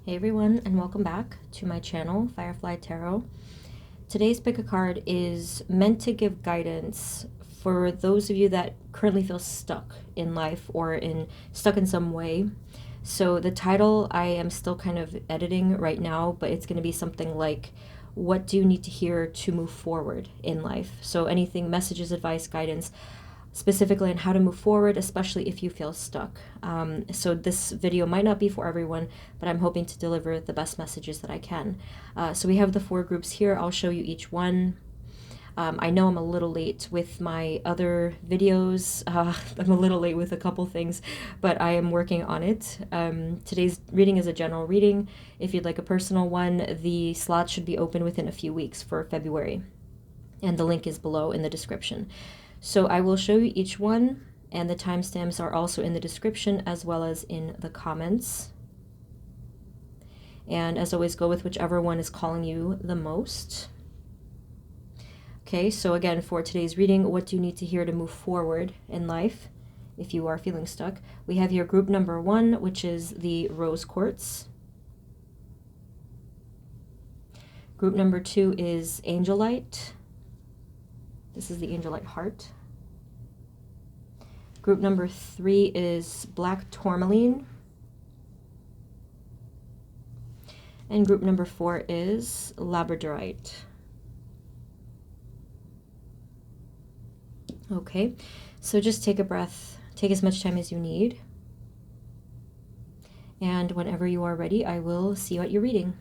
Hey everyone, and welcome back to my channel, Firefly Tarot. Today's pick a card is meant to give guidance for those of you that currently feel stuck in life or stuck in some way. So the title I am still kind of editing right now, but it's going to be something like, what do you need to hear to move forward in life? So anything, messages, advice, guidance, specifically on how to move forward, especially if you feel stuck. So this video might not be for everyone, but I'm hoping to deliver the best messages that I can. So we have the 4 groups here. I'll show you each one. I know I'm a little late with my other videos. I'm a little late with a couple things, but I am working on it. Today's reading is a general reading. If you'd like a personal one, the slot should be open within a few weeks for February, and the link is below in the description. So I will show you each one, and the timestamps are also in the description as well as in the comments. And as always, go with whichever one is calling you the most. Okay, so again, for today's reading, what do you need to hear to move forward in life if you are feeling stuck? We have here group number 1, which is the rose quartz. Group number 2 is angelite. This is the angelite heart. Group number 3 is black tourmaline. And group number 4 is labradorite. Okay, so just take a breath, take as much time as you need. And whenever you are ready, I will see you at your reading.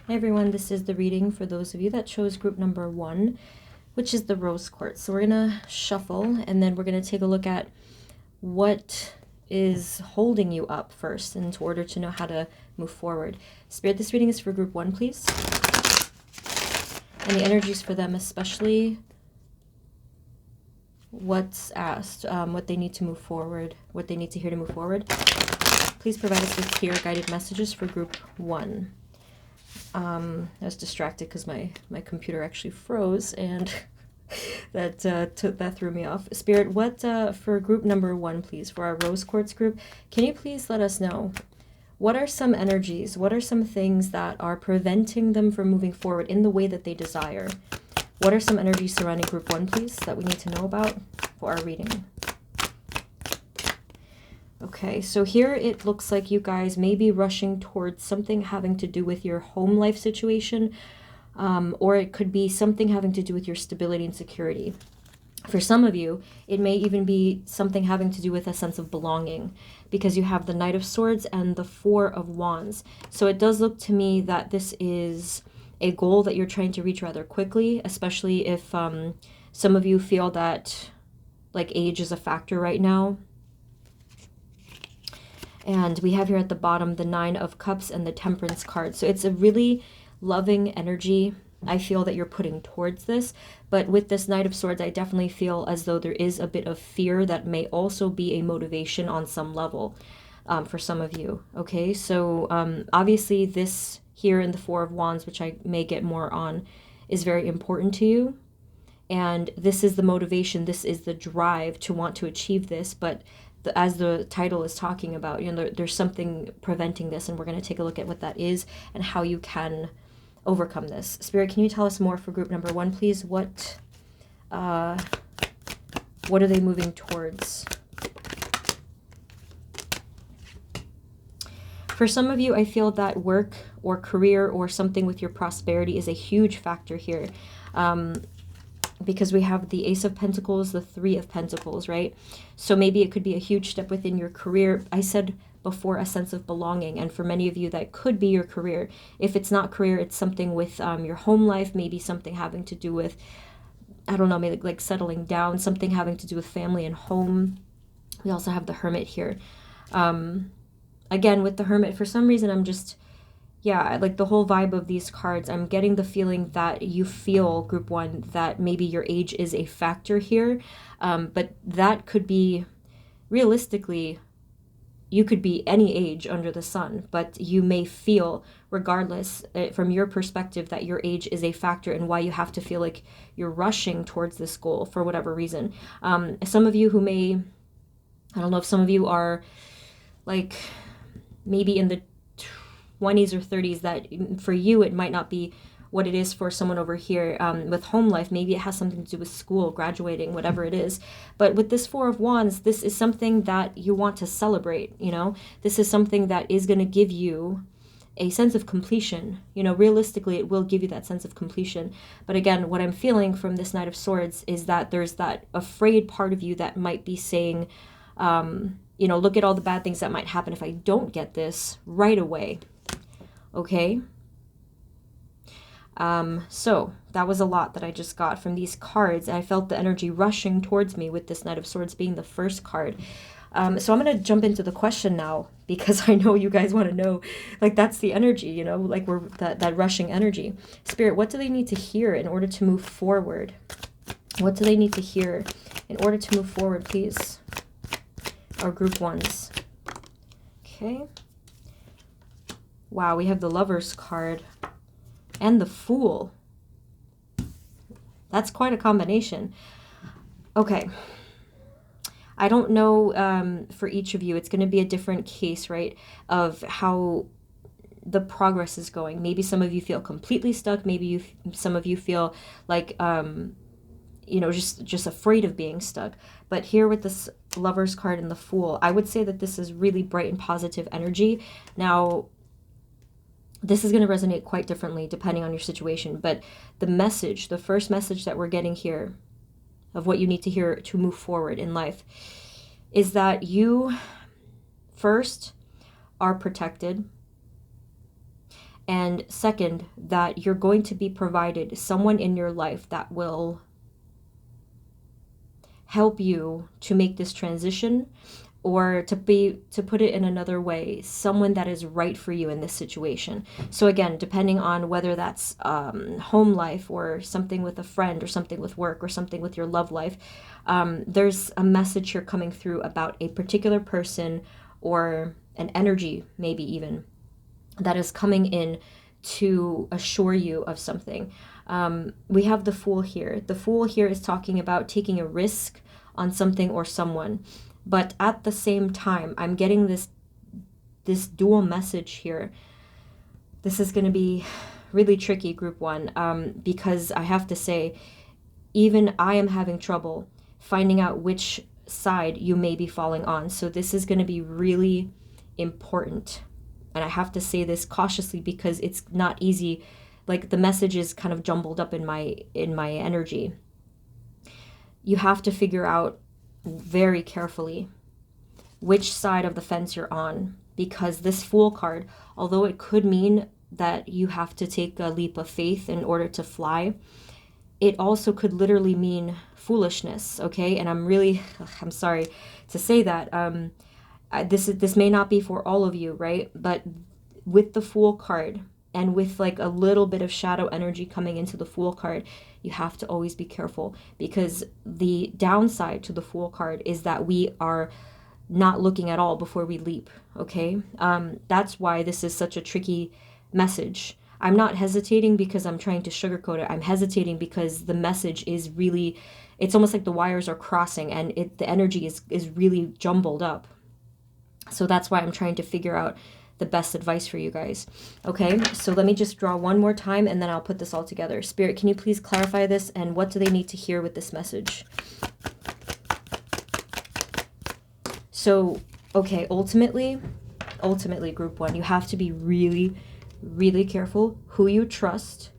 Hey everyone, this is the reading for those of you that chose group number 1, which is the rose quartz. So we're gonna shuffle, and then we're gonna take a look at what is holding you up first in order to know how to move forward. Spirit, this reading is for group 1, please. And the energies for them, especially what's asked, what they need to move forward, what they need to hear to move forward. Please provide us with clear guided messages for group 1. I was distracted because my computer actually froze, and that threw me off. Spirit, what for group number 1, please, for our rose quartz group, can you please let us know what are some energies, what are some things that are preventing them from moving forward in the way that they desire? What are some energies surrounding group 1, please, that we need to know about for our reading? Okay, so here it looks like you guys may be rushing towards something having to do with your home life situation, or it could be something having to do with your stability and security. For some of you, it may even be something having to do with a sense of belonging, because you have the Knight of Swords and the Four of Wands. So it does look to me that this is a goal that you're trying to reach rather quickly, especially if some of you feel that like age is a factor right now. And we have here at the bottom the Nine of Cups and the Temperance card. So it's a really loving energy I feel that you're putting towards this. But with this Knight of Swords, I definitely feel as though there is a bit of fear that may also be a motivation on some level for some of you. Okay, so obviously this here in the Four of Wands, which I may get more on, is very important to you. And this is the motivation, this is the drive to want to achieve this. But as the title is talking about, you know, there's something preventing this, and we're going to take a look at what that is and how you can overcome this. Spirit, can you tell us more for group number 1, please? What are they moving towards? For some of you, I feel that work or career or something with your prosperity is a huge factor here. Because we have the Ace of Pentacles, the Three of Pentacles, right? So maybe it could be a huge step within your career. I said before, a sense of belonging, and for many of you that could be your career. If it's not career, it's something with your home life, maybe something having to do with, I don't know, maybe like settling down, something having to do with family and home. We also have the Hermit here. Again, with the Hermit, for some reason I'm just, yeah, like the whole vibe of these cards, I'm getting the feeling that you feel, group 1, that maybe your age is a factor here. But that could be, realistically, you could be any age under the sun, but you may feel, regardless, from your perspective, that your age is a factor and why you have to feel like you're rushing towards this goal for whatever reason. Some of you who may, I don't know if some of you are like maybe in the 20s or 30s, that for you it might not be what it is for someone over here with home life. Maybe it has something to do with school, graduating, whatever it is. But with this Four of Wands, this is something that you want to celebrate, you know? This is something that is going to give you a sense of completion. You know, realistically, it will give you that sense of completion. But again, what I'm feeling from this Knight of Swords is that there's that afraid part of you that might be saying, you know, look at all the bad things that might happen if I don't get this right away. Okay? So that was a lot that I just got from these cards. I felt the energy rushing towards me with this Knight of Swords being the first card. So I'm going to jump into the question now, because I know you guys want to know, like, that's the energy, you know, like we're that rushing energy. Spirit, what do they need to hear in order to move forward? What do they need to hear in order to move forward, please? Our group 1s. Okay. Wow, we have the Lovers card and the Fool. That's quite a combination. Okay. I don't know for each of you, it's going to be a different case, right, of how the progress is going. Maybe some of you feel completely stuck. Maybe some of you feel like, you know, just afraid of being stuck. But here with this Lovers card and the Fool, I would say that this is really bright and positive energy. Now, this is going to resonate quite differently depending on your situation. But the message, the first message that we're getting here of what you need to hear to move forward in life is that you first are protected. And second, that you're going to be provided someone in your life that will help you to make this transition, or to put it in another way, someone that is right for you in this situation. So again, depending on whether that's home life or something with a friend or something with work or something with your love life, there's a message here coming through about a particular person or an energy, maybe even, that is coming in to assure you of something. We have the Fool here. The Fool here is talking about taking a risk on something or someone. But at the same time, I'm getting this dual message here. This is going to be really tricky, group 1, because I have to say, even I am having trouble finding out which side you may be falling on. So this is going to be really important. And I have to say this cautiously because it's not easy. Like, the message is kind of jumbled up in my energy. You have to figure out very carefully which side of the fence you're on, because this Fool card, although it could mean that you have to take a leap of faith in order to fly, it also could literally mean foolishness, okay? And I'm sorry to say that. This may not be for all of you, right? But with the Fool card, and with like a little bit of shadow energy coming into the Fool card, you have to always be careful, because the downside to the Fool card is that we are not looking at all before we leap, okay? That's why this is such a tricky message. I'm not hesitating because I'm trying to sugarcoat it. I'm hesitating because the message is really, it's almost like the wires are crossing, and the energy is really jumbled up. So that's why I'm trying to figure out the best advice for you guys. Okay, so let me just draw one more time, and then I'll put this all together. Spirit, can you please clarify this, and what do they need to hear with this message? So, okay, ultimately, group one, you have to be really, really careful who you trust,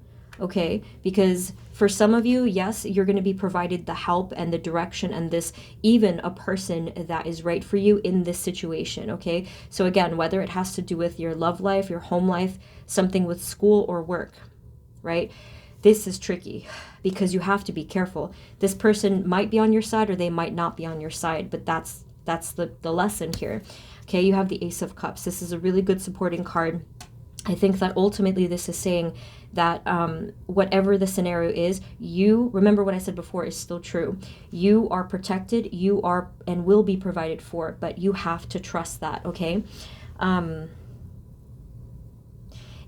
okay? Because for some of you, yes, you're going to be provided the help and the direction and this, even a person that is right for you in this situation, okay? So again, whether it has to do with your love life, your home life, something with school or work, right? This is tricky because you have to be careful. This person might be on your side or they might not be on your side, but that's the lesson here. Okay, you have the Ace of Cups. This is a really good supporting card. I think that ultimately this is saying that whatever the scenario is, you, remember what I said before is still true. You are protected, you are and will be provided for, but you have to trust that, okay? In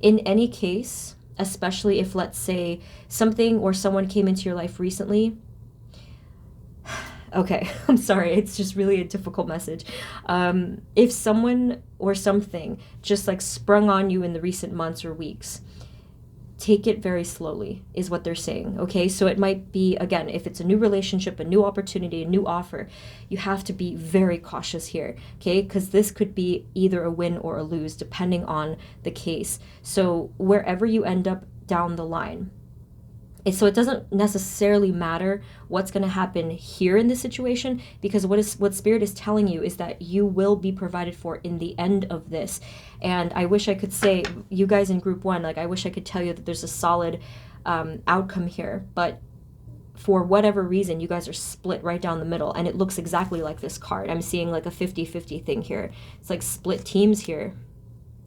any case, especially if, let's say, something or someone came into your life recently. Okay, I'm sorry, it's just really a difficult message. If someone or something just like sprung on you in the recent months or weeks, take it very slowly is what they're saying, okay? So it might be, again, if it's a new relationship, a new opportunity, a new offer, you have to be very cautious here, okay? Because this could be either a win or a lose depending on the case. So wherever you end up down the line, so it doesn't necessarily matter what's going to happen here in this situation, because what Spirit is telling you is that you will be provided for in the end of this. And I wish I could say, you guys in group one, like I wish I could tell you that there's a solid outcome here, but for whatever reason, you guys are split right down the middle, and it looks exactly like this card. I'm seeing like a 50-50 thing here. It's like split teams here.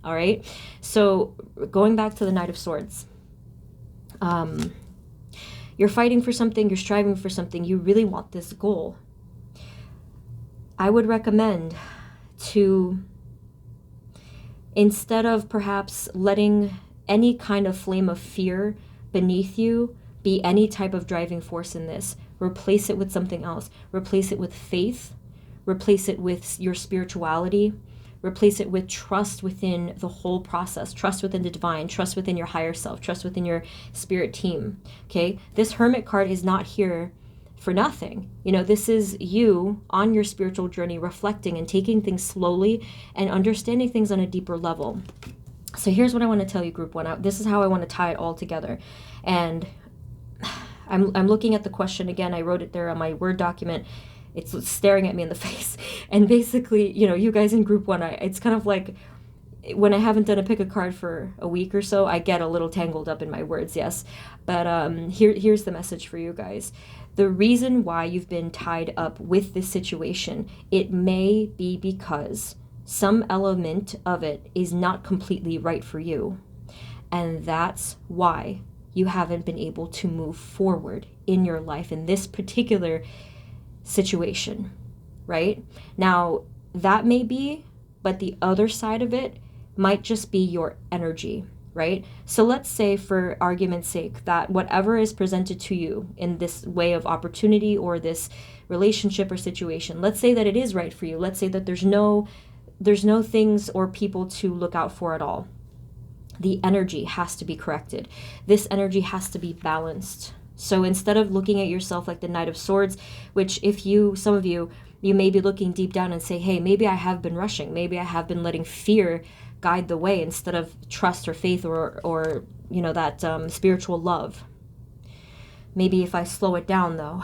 All right. So going back to the Knight of Swords, you're fighting for something, you're striving for something, you really want this goal. I would recommend to, instead of perhaps letting any kind of flame of fear beneath you be any type of driving force in this, replace it with something else. Replace it with faith, replace it with your spirituality, replace it with trust within the whole process, trust within the divine, trust within your higher self, trust within your spirit team, okay? This Hermit card is not here for nothing. You know, this is you on your spiritual journey, reflecting and taking things slowly and understanding things on a deeper level. So here's what I want to tell you, group one. This is how I want to tie it all together. And I'm looking at the question again. I wrote it there on my Word document. It's staring at me in the face. And basically, you know, you guys in group one, it's kind of like when I haven't done a pick a card for a week or so, I get a little tangled up in my words, yes. But here's the message for you guys. The reason why you've been tied up with this situation, it may be because some element of it is not completely right for you. And that's why you haven't been able to move forward in your life in this particular situation, right? Now, that may be, but the other side of it might just be your energy, right? So let's say, for argument's sake, that whatever is presented to you in this way of opportunity or this relationship or situation, let's say that it is right for you. Let's say that there's no things or people to look out for at all. The energy has to be corrected. This energy has to be balanced. So instead of looking at yourself like the Knight of Swords, which some of you, You may be looking deep down and say, hey, maybe I have been rushing. Maybe I have been letting fear guide the way instead of trust or faith or that spiritual love. Maybe if I slow it down, though,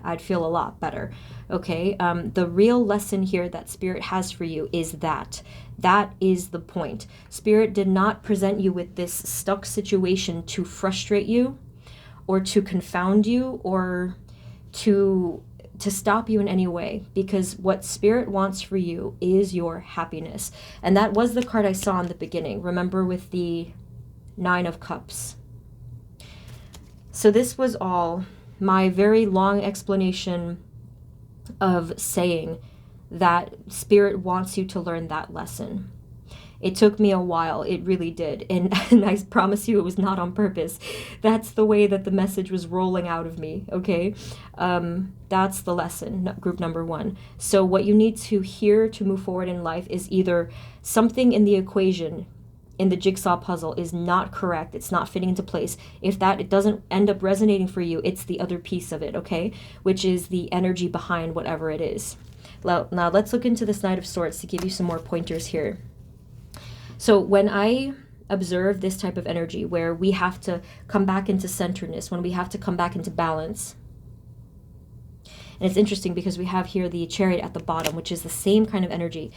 I'd feel a lot better. Okay, the real lesson here that Spirit has for you is that. That is the point. Spirit did not present you with this stuck situation to frustrate you or to confound you or to stop you in any way, because what Spirit wants for you is your happiness. And that was the card I saw in the beginning. Remember, with the 9 of Cups. So this was all my very long explanation of saying that Spirit wants you to learn that lesson. It took me a while, it really did, and I promise you it was not on purpose. That's the way that the message was rolling out of me, okay? That's the lesson, group number 1. So what you need to hear to move forward in life is either something in the equation, in the jigsaw puzzle, is not correct, it's not fitting into place. If it doesn't end up resonating for you, it's the other piece of it, okay? Which is the energy behind whatever it is. Now let's look into this Knight of Swords to give you some more pointers here. So when I observe this type of energy where we have to come back into centeredness, when we have to come back into balance, and it's interesting because we have here the Chariot at the bottom, which is the same kind of energy.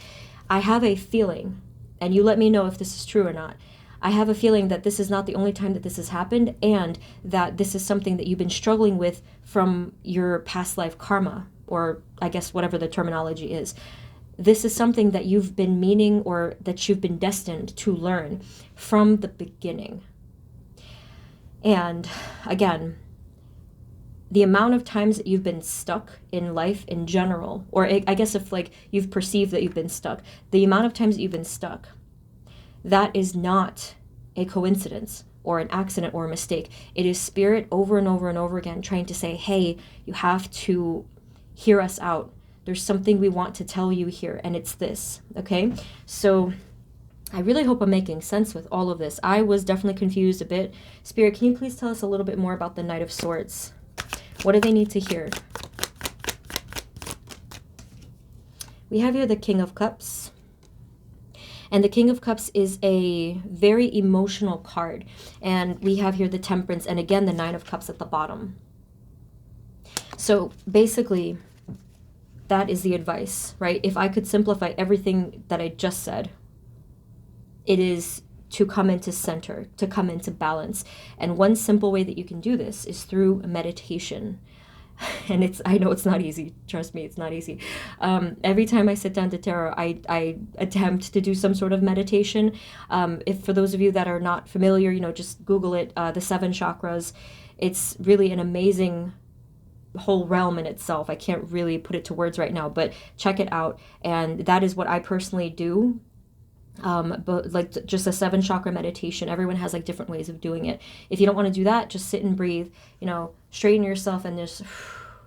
I have a feeling, and you let me know if this is true or not, I have a feeling that this is not the only time that this has happened, and that this is something that you've been struggling with from your past life karma, or I guess whatever the terminology is. This is something that you've been meaning, or that you've been destined to learn from the beginning. And again, the amount of times that you've been stuck in life in general, or I guess if like you've perceived that you've been stuck, the amount of times that you've been stuck, that is not a coincidence or an accident or a mistake. It is Spirit over and over and over again trying to say, hey, you have to hear us out. There's something we want to tell you here, and it's this, okay? So I really hope I'm making sense with all of this. I was definitely confused a bit. Spirit, can you please tell us a little bit more about the Knight of Swords? What do they need to hear? We have here the King of Cups. And the King of Cups is a very emotional card. And we have here the Temperance, and again, the 9 of Cups at the bottom. So basically, that is the advice, right? If I could simplify everything that I just said, it is to come into center, to come into balance. And one simple way that you can do this is through meditation. And I know it's not easy. Trust me, it's not easy. Every time I sit down to tarot, I attempt to do some sort of meditation. If for those of you that are not familiar, just Google it, the 7 chakras. It's really an amazing whole realm in itself. I can't really put it to words right now, but check it out. And that is what I personally do. But like just a 7 chakra meditation, everyone has like different ways of doing it. If you don't want to do that, just sit and breathe, straighten yourself and just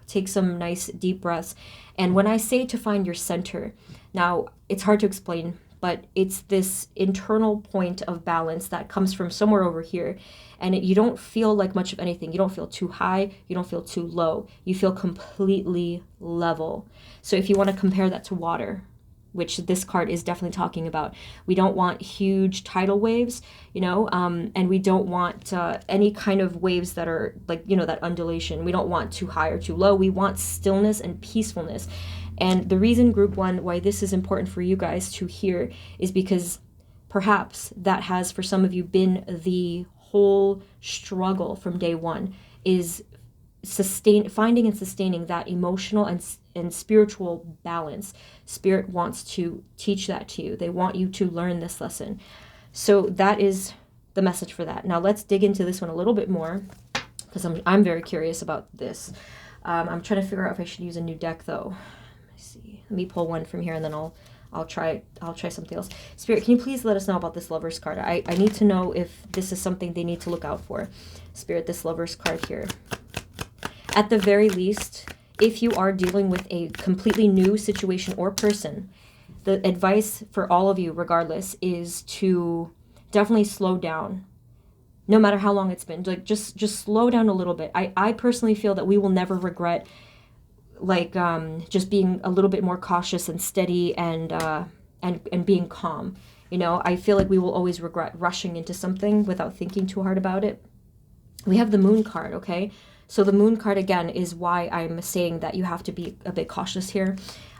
take some nice deep breaths. And when I say to find your center, now it's hard to explain, but it's this internal point of balance that comes from somewhere over here. And you don't feel like much of anything. You don't feel too high. You don't feel too low. You feel completely level. So if you want to compare that to water, which this card is definitely talking about, we don't want huge tidal waves, and we don't want any kind of waves that are like, that undulation. We don't want too high or too low. We want stillness and peacefulness. And the reason, group 1, why this is important for you guys to hear is because perhaps that has, for some of you, been the whole struggle from day one, is finding and sustaining that emotional and spiritual balance. Spirit wants to teach that to you. They want you to learn this lesson. So that is the message for that. Now let's dig into this one a little bit more, because I'm very curious about this. I'm trying to figure out if I should use a new deck though. Let's see. Let me pull one from here and then I'll try something else. Spirit, can you please let us know about this Lover's card? I need to know if this is something they need to look out for. Spirit, this Lover's card here. At the very least, if you are dealing with a completely new situation or person, the advice for all of you, regardless, is to definitely slow down. No matter how long it's been, like just slow down a little bit. I personally feel that we will never regret like just being a little bit more cautious and steady and being calm. You know, I feel like we will always regret rushing into something without thinking too hard about it. We have the moon card, okay? So the moon card, again, is why I'm saying that you have to be a bit cautious here.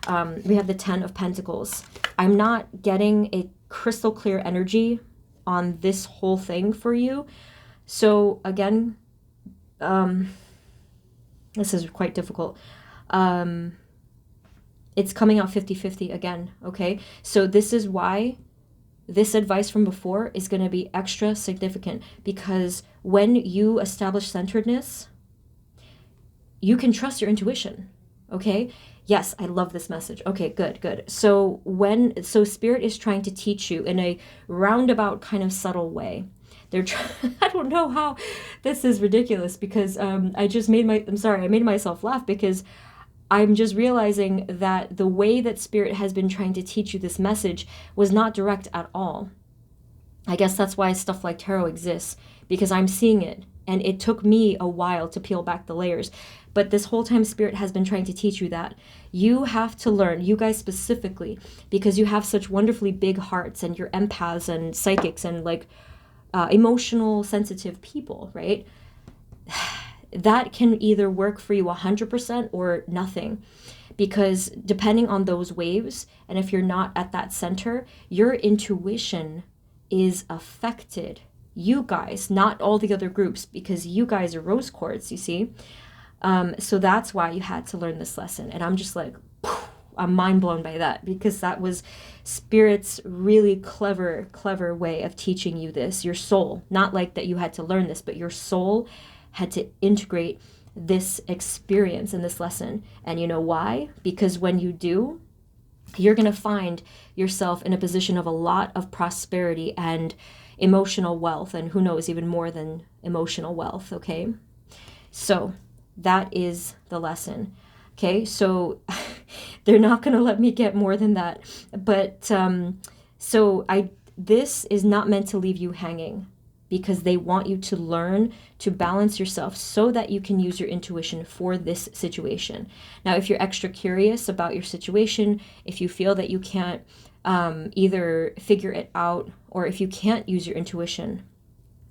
We have the 10 of Pentacles. I'm not getting a crystal clear energy on this whole thing for you. So again, this is quite difficult. It's coming out 50-50 again, okay? So this is why this advice from before is going to be extra significant, because when you establish centeredness, you can trust your intuition, okay? Yes, I love this message. Okay, good. So Spirit is trying to teach you in a roundabout kind of subtle way. I don't know how, this is ridiculous, because I made myself laugh, because I'm just realizing that the way that Spirit has been trying to teach you this message was not direct at all. I guess that's why stuff like tarot exists, because I'm seeing it, and it took me a while to peel back the layers. But this whole time, Spirit has been trying to teach you that you have to learn, you guys specifically, because you have such wonderfully big hearts, and you're empaths and psychics and like emotional, sensitive people, right? That can either work for you 100% or nothing, because depending on those waves, and if you're not at that center, your intuition is affected. You guys, not all the other groups, because you guys are rose quartz, you see? So that's why you had to learn this lesson. And I'm just like, I'm mind blown by that, because that was Spirit's really clever way of teaching you this. Your soul, not like that you had to learn this, but your soul had to integrate this experience in this lesson. And you know why? Because when you do, you're going to find yourself in a position of a lot of prosperity and emotional wealth, and who knows, even more than emotional wealth, okay? So that is the lesson, okay? So they're not going to let me get more than that. But this is not meant to leave you hanging, because they want you to learn to balance yourself so that you can use your intuition for this situation. Now, if you're extra curious about your situation, if you feel that you can't either figure it out, or if you can't use your intuition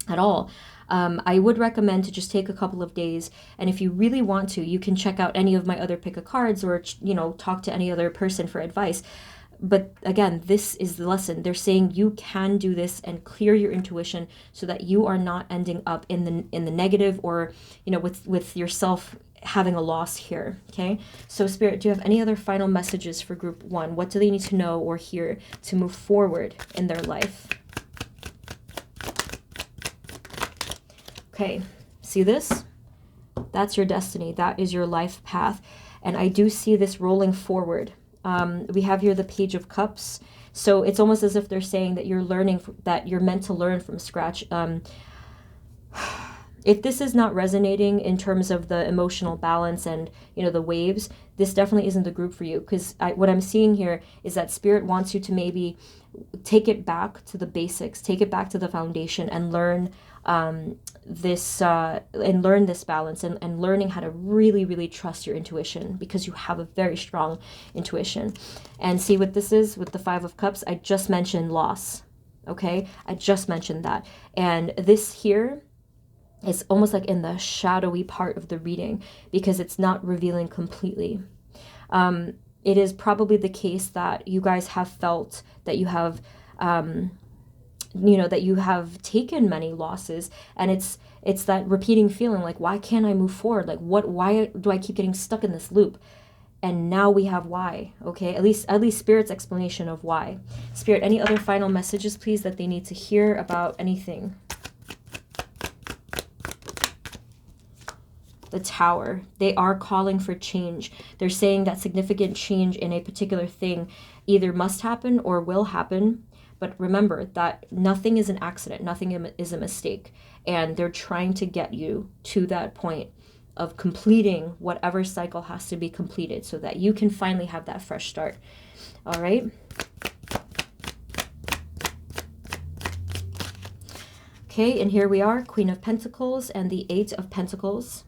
at all, I would recommend to just take a couple of days. And if you really want to, you can check out any of my other pick of cards, or, you know, talk to any other person for advice. But again, this is the lesson. They're saying you can do this and clear your intuition so that you are not ending up in the negative, or, you know, with yourself having a loss here, okay? So Spirit, do you have any other final messages for group 1? What do they need to know or hear to move forward in their life? Okay, see this? That's your destiny. That is your life path. And I do see this rolling forward. We have here the Page of Cups. So it's almost as if they're saying that you're learning, that you're meant to learn from scratch. If this is not resonating in terms of the emotional balance and, you know, the waves, this definitely isn't the group for you, because what I'm seeing here is that Spirit wants you to maybe take it back to the basics, take it back to the foundation, and learn this balance, and learning how to really trust your intuition, because you have a very strong intuition. And see what this is with the 5 of Cups? I just mentioned loss, okay? I just mentioned that. And this here is almost like in the shadowy part of the reading, because it's not revealing completely. It is probably the case that you guys have felt that you have that you have taken many losses, and it's that repeating feeling like, why can't I move forward? Like, why do I keep getting stuck in this loop? And now we have why, okay? At least Spirit's explanation of why. Spirit, any other final messages, please, that they need to hear about anything? The Tower. They are calling for change. They're saying that significant change in a particular thing either must happen or will happen. But remember that nothing is an accident. Nothing is a mistake. And they're trying to get you to that point of completing whatever cycle has to be completed so that you can finally have that fresh start. All right? Okay, and here we are, Queen of Pentacles and the 8 of Pentacles.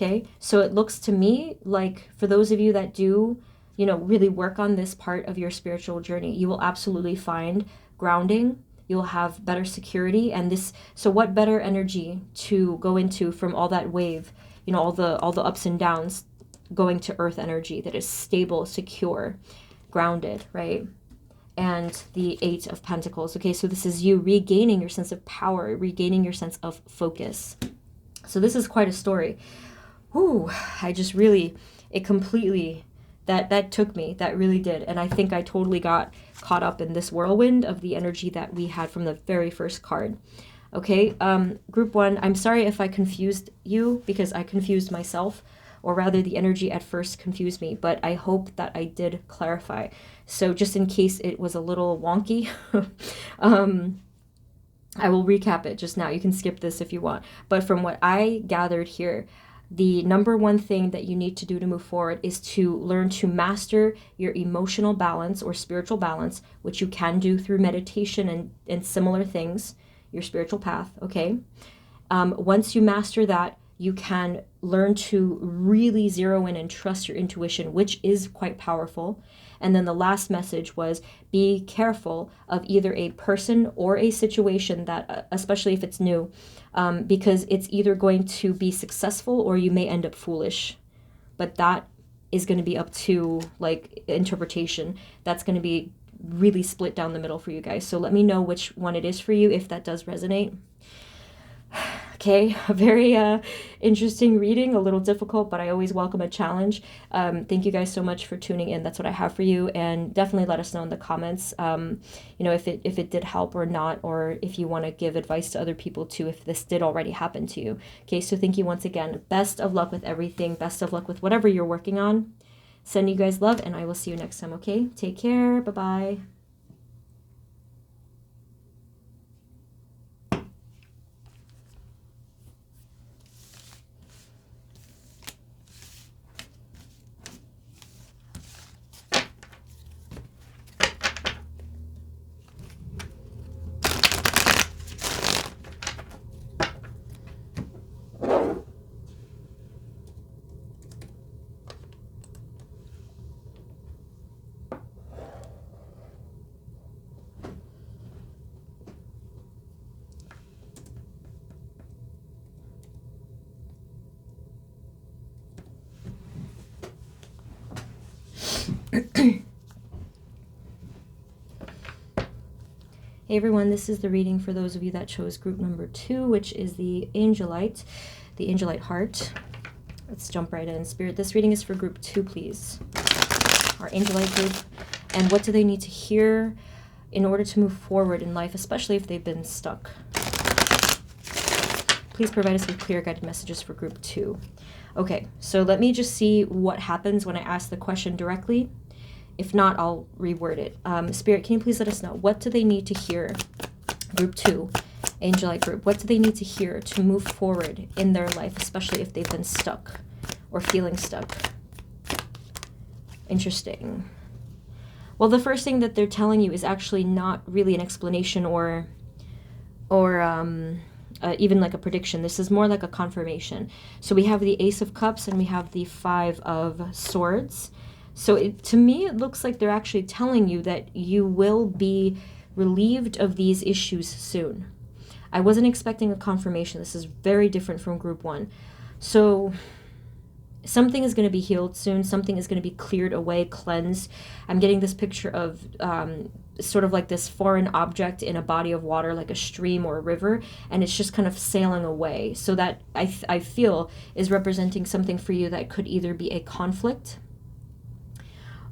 Okay, so it looks to me like for those of you that do, you know, really work on this part of your spiritual journey, you will absolutely find grounding. You'll have better security, and this, so what better energy to go into from all that wave, you know, all the ups and downs, going to earth energy that is stable, secure, grounded, right? And the Eight of Pentacles. Okay, so this is you regaining your sense of power, regaining your sense of focus. So this is quite a story. Ooh, I just really, it completely, that took me, that really did. And I think I totally got caught up in this whirlwind of the energy that we had from the very first card. Okay, group one, I'm sorry if I confused you, because I confused myself, or rather the energy at first confused me, but I hope that I did clarify. So just in case it was a little wonky, I will recap it just now. You can skip this if you want. But from what I gathered here, the number one thing that you need to do to move forward is to learn to master your emotional balance or spiritual balance, which you can do through meditation and similar things, your spiritual path, okay? Once you master that, you can learn to really zero in and trust your intuition, which is quite powerful. And then the last message was be careful of either a person or a situation that, especially if it's new, because it's either going to be successful or you may end up foolish. But that is going to be up to like interpretation. That's going to be really split down the middle for you guys. So let me know which one it is for you if that does resonate. Okay, a very interesting reading, a little difficult, but I always welcome a challenge. Thank you guys so much for tuning in. That's what I have for you, and definitely let us know in the comments, you know, if it did help or not, or if you want to give advice to other people too, if this did already happen to you. Okay, so thank you once again. Best of luck with everything. Best of luck with whatever you're working on. Send you guys love, and I will see you next time, okay? Take care. Bye-bye. Hey everyone, this is the reading for those of you that chose group number 2, which is the angelite heart. Let's jump right in. Spirit, this reading is for group 2, please. Our angelite group. And what do they need to hear in order to move forward in life, especially if they've been stuck? Please provide us with clear guided messages for group 2. Okay, so let me just see what happens when I ask the question directly. If not, I'll reword it. Spirit, can you please let us know, what do they need to hear? Group 2, angelite group. What do they need to hear to move forward in their life, especially if they've been stuck or feeling stuck? Interesting. Well, the first thing that they're telling you is actually not really an explanation or even like a prediction. This is more like a confirmation. So we have the Ace of Cups and we have the Five of Swords. So to me, it looks like they're actually telling you that you will be relieved of these issues soon. I wasn't expecting a confirmation. This is very different from group 1. So something is going to be healed soon. Something is going to be cleared away, cleansed. I'm getting this picture of sort of like this foreign object in a body of water, like a stream or a river, and it's just kind of sailing away. So that I feel is representing something for you that could either be a conflict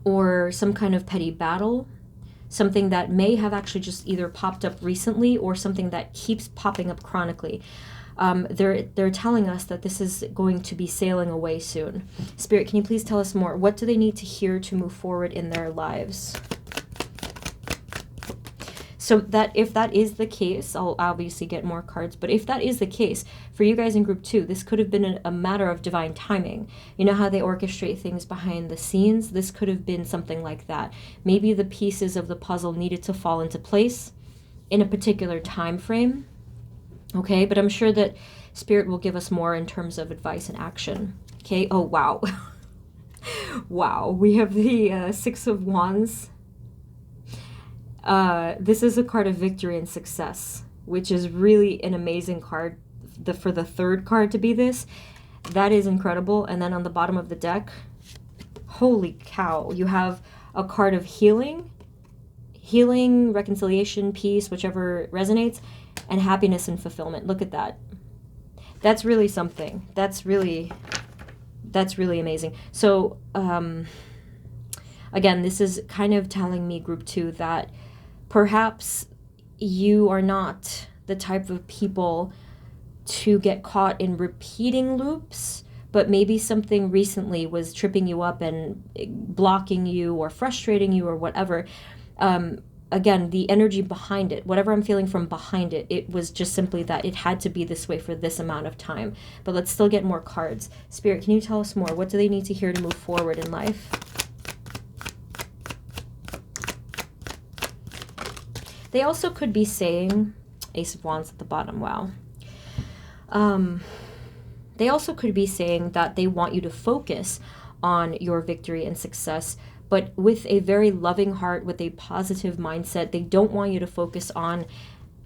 or some kind of petty battle, something that may have actually just either popped up recently or something that keeps popping up chronically. They're telling us that this is going to be sailing away soon. Spirit, can you please tell us more? What do they need to hear to move forward in their lives? So that if that is the case, I'll obviously get more cards, but if that is the case, for you guys in group 2, this could have been a matter of divine timing. You know how they orchestrate things behind the scenes? This could have been something like that. Maybe the pieces of the puzzle needed to fall into place in a particular time frame. Okay, but I'm sure that Spirit will give us more in terms of advice and action. Okay, oh wow. Wow, we have the Six of Wands. This is a card of victory and success, which is really an amazing card. For the third card to be this, that is incredible. And then on the bottom of the deck, holy cow, you have a card of healing, reconciliation, peace, whichever resonates, and happiness and fulfillment. Look at that. That's really something. That's really amazing. So, again, this is kind of telling me, group 2, that perhaps you are not the type of people to get caught in repeating loops, but maybe something recently was tripping you up and blocking you or frustrating you or whatever. Again, the energy behind it, whatever I'm feeling from behind it, it was just simply that it had to be this way for this amount of time. But let's still get more cards. Spirit, can you tell us more? What do they need to hear to move forward in life? They also could be saying, Ace of Wands at the bottom, wow. They also could be saying that they want you to focus on your victory and success, but with a very loving heart, with a positive mindset. They don't want you to focus on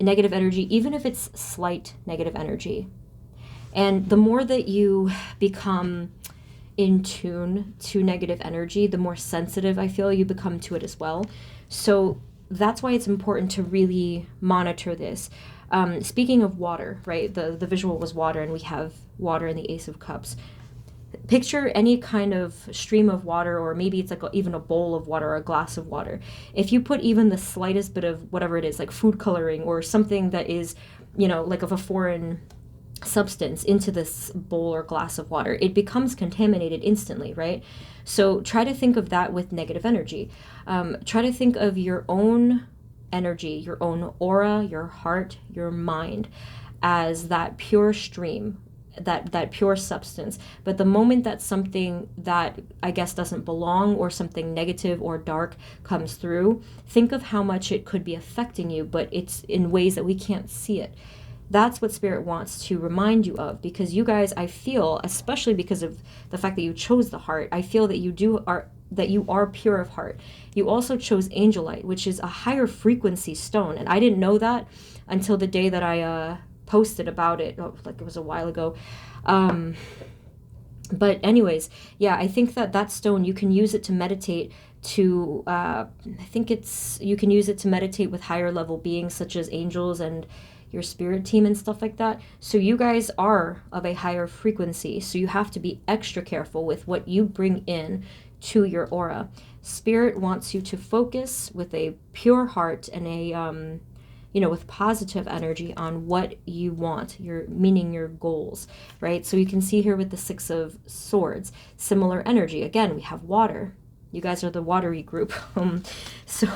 negative energy, even if it's slight negative energy. And the more that you become in tune to negative energy, the more sensitive I feel you become to it as well. So that's why it's important to really monitor this. Speaking of water, right? The visual was water, and we have water in the Ace of Cups. Picture any kind of stream of water, or maybe it's like even a bowl of water or a glass of water. If you put even the slightest bit of whatever it is, like food coloring or something that is, like of a foreign substance into this bowl or glass of water, it becomes contaminated instantly, right? So try to think of that with negative energy. Try to think of your own energy, your own aura, your heart, your mind as that pure stream, that pure substance. But the moment that something that I guess doesn't belong, or something negative or dark comes through, think of how much it could be affecting you, but it's in ways that we can't see it. That's what Spirit wants to remind you of, because you guys, I feel, especially because of the fact that you chose the heart, I feel that you are pure of heart. You also chose angelite, which is a higher frequency stone, and I didn't know that until the day that I posted about it, like it was a while ago. But anyways, yeah, I think that stone, you can use it to meditate to, you can use it to meditate with higher level beings such as angels and your spirit team and stuff like that. So you guys are of a higher frequency, so you have to be extra careful with what you bring in to your aura. Spirit wants you to focus with a pure heart and a with positive energy on what you want, meaning your goals, right? So you can see here with the Six of Swords, similar energy. Again, we have water. You guys are the watery group. And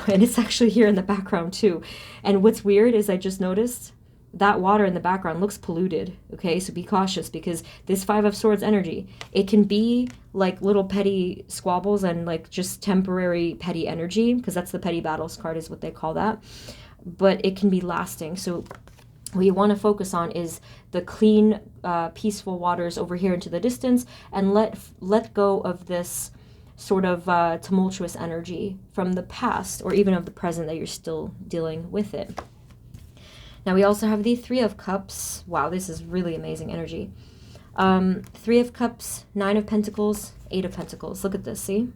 it's actually here in the background too. And what's weird is I just noticed that water in the background looks polluted. Okay, so be cautious, because this Five of Swords energy, it can be like little petty squabbles and like just temporary petty energy, because that's the petty battles card is what they call that. But it can be lasting. So what you want to focus on is the clean, peaceful waters over here into the distance, and let go of this sort of tumultuous energy from the past, or even of the present that you're still dealing with it. Now we also have the Three of Cups. Wow, this is really amazing energy. Three of Cups, Nine of Pentacles, Eight of Pentacles. Look at this, see?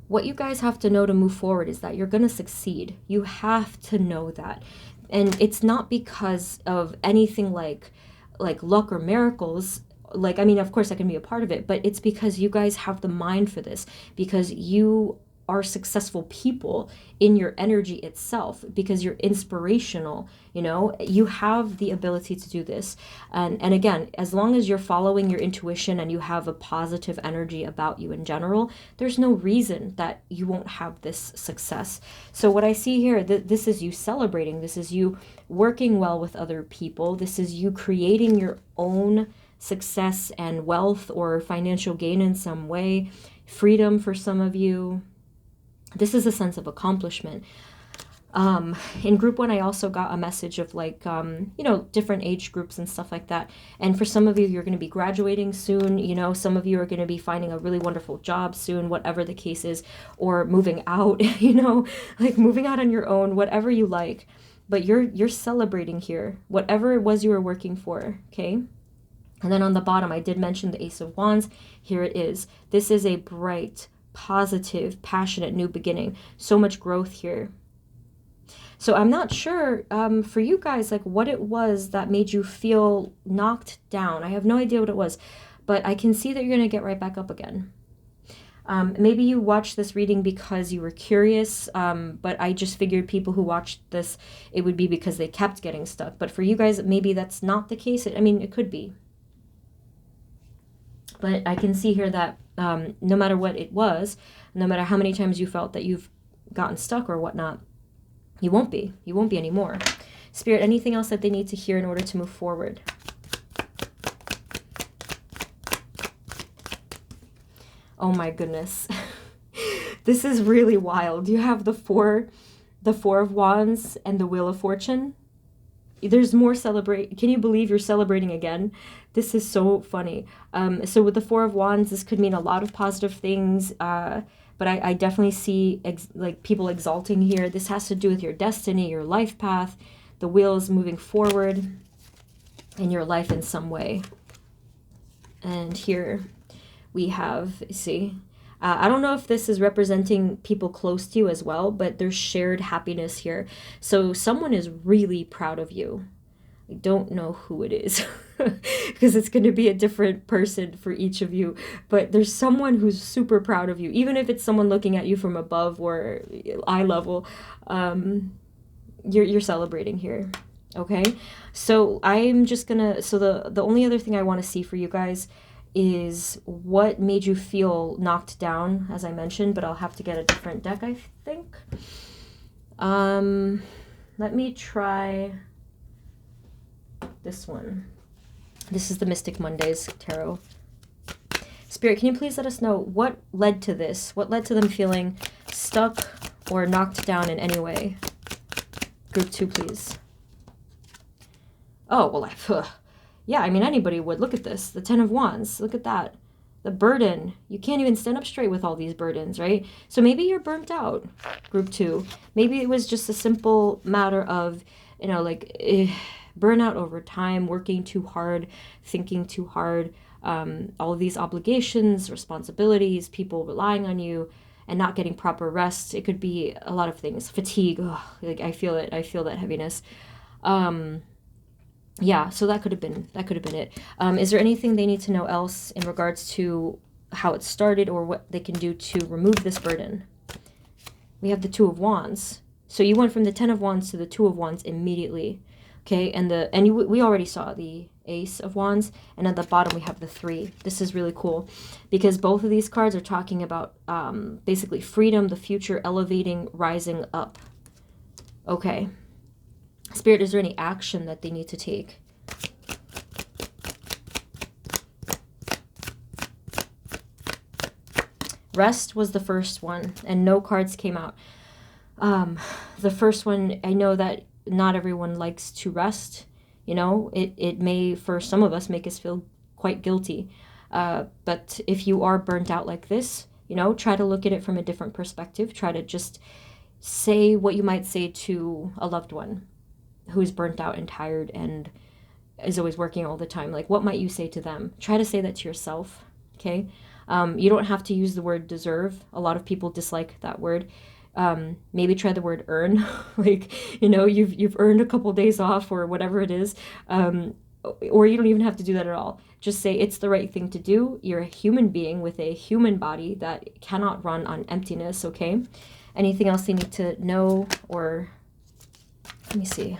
What you guys have to know to move forward is that you're going to succeed. You have to know that. And it's not because of anything like luck or miracles. Like, I mean, of course, that can be a part of it, but it's because you guys have the mind for this, because you are successful people in your energy itself, because you're inspirational, you have the ability to do this. And again, as long as you're following your intuition and you have a positive energy about you in general, there's no reason that you won't have this success. So what I see here, this is you celebrating, this is you working well with other people, this is you creating your own success and wealth or financial gain in some way, freedom for some of you. This is a sense of accomplishment. In group 1, I also got a message of like, you know, different age groups and stuff like that. And for some of you, you're going to be graduating soon. You know, some of you are going to be finding a really wonderful job soon, whatever the case is, or moving out, you know, like moving out on your own, whatever you like. But you're celebrating here, whatever it was you were working for, okay? And then on the bottom, I did mention the Ace of Wands. Here it is. This is a bright, positive, passionate new beginning. So much growth here. So I'm not sure for you guys, like what it was that made you feel knocked down. I have no idea what it was, but I can see that you're going to get right back up again. Maybe you watched this reading because you were curious, but I just figured people who watched this, it would be because they kept getting stuck. But for you guys, maybe that's not the case. I mean, it could be. But I can see here that no matter what it was, no matter how many times you felt that you've gotten stuck or whatnot, you won't be. You won't be anymore. Spirit, anything else that they need to hear in order to move forward? Oh my goodness. This is really wild. You have the four of Wands and the Wheel of Fortune. There's more celebrate. Can you believe you're celebrating again? This is so funny. So with the Four of Wands, this could mean a lot of positive things. But I definitely see like people exalting here. This has to do with your destiny, your life path. The wheel is moving forward in your life in some way. And here we have, see, I don't know if this is representing people close to you as well, but there's shared happiness here. So someone is really proud of you. I don't know who it is because it's going to be a different person for each of you, but there's someone who's super proud of you, even if it's someone looking at you from above or eye level. You're celebrating here. Okay, so I'm just gonna, so the only other thing I want to see for you guys is what made you feel knocked down, as I mentioned, but I'll have to get a different deck, I think. Let me try this one. This is the Mystic Mondays Tarot. Spirit, can you please let us know what led to this? What led to them feeling stuck or knocked down in any way? Group 2, please. Oh, well, yeah, I mean, anybody would. Look at this. The 10 of Wands. Look at that. The burden. You can't even stand up straight with all these burdens, right? So maybe you're burnt out, Group 2. Maybe it was just a simple matter of, you know, like burnout over time, working too hard, thinking too hard, all of these obligations, responsibilities, people relying on you, and not getting proper rest. It could be a lot of things. Fatigue. Ugh, like I feel it. I feel that heaviness. Yeah, so that could have been it. Is there anything they need to know else in regards to how it started or what they can do to remove this burden? We have the 2 of Wands. So you went from the 10 of Wands to the 2 of Wands immediately. Okay, we already saw the Ace of Wands, and at the bottom we have the 3. This is really cool because both of these cards are talking about basically freedom, the future, elevating, rising up. Okay. Spirit, is there any action that they need to take? Rest was the first one, and no cards came out. The first one, I know that not everyone likes to rest. You know, it may, for some of us, make us feel quite guilty. But if you are burnt out like this, you know, try to look at it from a different perspective. Try to just say what you might say to a loved one who is burnt out and tired and is always working all the time. Like, what might you say to them? Try to say that to yourself, okay? You don't have to use the word deserve. A lot of people dislike that word. Maybe try the word earn. Like, you know, you've earned a couple days off or whatever it is. Or you don't even have to do that at all. Just say it's the right thing to do. You're a human being with a human body that cannot run on emptiness, okay? Anything else they need to know or... Let me see.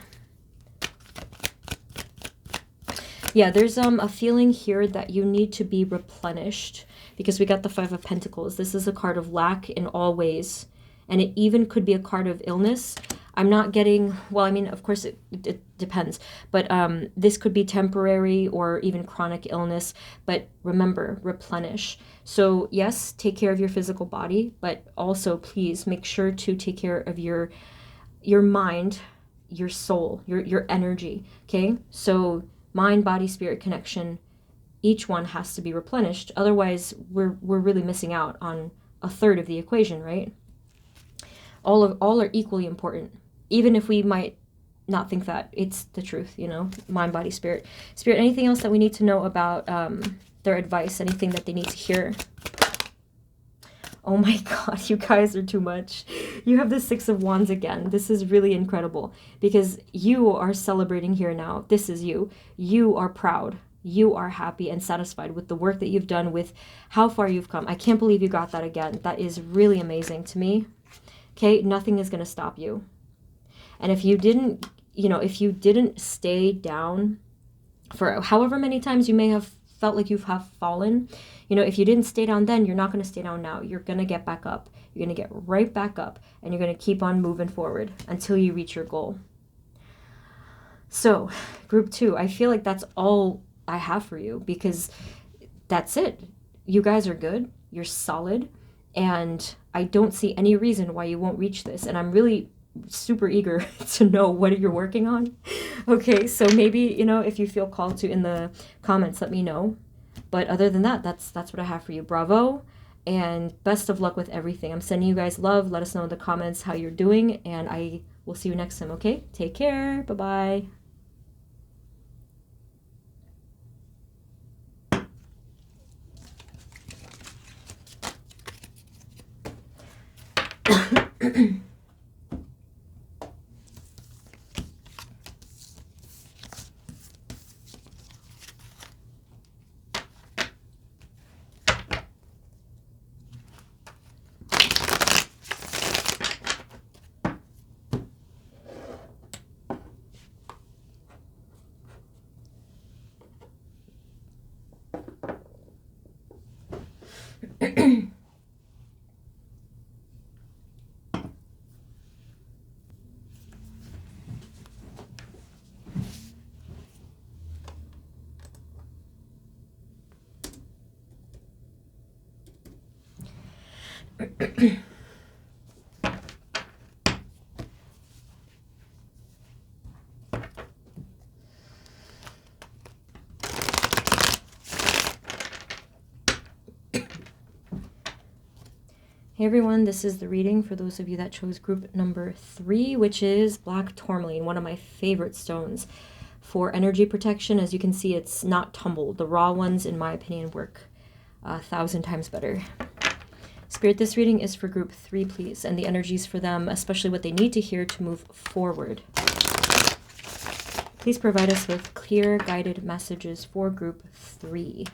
Yeah, there's a feeling here that you need to be replenished because we got the 5 of Pentacles. This is a card of lack in all ways. And it even could be a card of illness. I'm not getting, well, I mean, of course, it depends. But this could be temporary or even chronic illness. But remember, replenish. So yes, take care of your physical body, but also please make sure to take care of your your mind, your soul, your energy, okay? So mind, body, spirit connection, each one has to be replenished. Otherwise, we're really missing out on a third of the equation, right? All are equally important, even if we might not think that it's the truth, you know, mind, body, spirit. Spirit, anything else that we need to know about their advice, anything that they need to hear? Oh my God, you guys are too much. You have the Six of Wands again. This is really incredible because you are celebrating here now. This is you. You are proud. You are happy and satisfied with the work that you've done, with how far you've come. I can't believe you got that again. That is really amazing to me. Okay, nothing is going to stop you. And if you didn't, you know, if you didn't stay down for however many times you may have felt like you have fallen, you know, if you didn't stay down then, you're not going to stay down now. You're going to get back up. You're going to get right back up, and you're going to keep on moving forward until you reach your goal. So, group 2, I feel like that's all I have for you, because that's it. You guys are good. You're solid. And I don't see any reason why you won't reach this. And I'm really super eager to know what you're working on. Okay, so maybe, you know, if you feel called to, in the comments, let me know. But other than that, that's what I have for you. Bravo, and best of luck with everything. I'm sending you guys love. Let us know in the comments how you're doing, and I will see you next time, okay? Take care. Bye-bye. Hey everyone, this is the reading for those of you that chose group number 3, which is black tourmaline, one of my favorite stones for energy protection. As you can see, it's not tumbled. The raw ones, in my opinion, work 1,000 times better. Spirit, this reading is for group 3, please, and the energies for them, especially what they need to hear to move forward. Please provide us with clear, guided messages for group 3.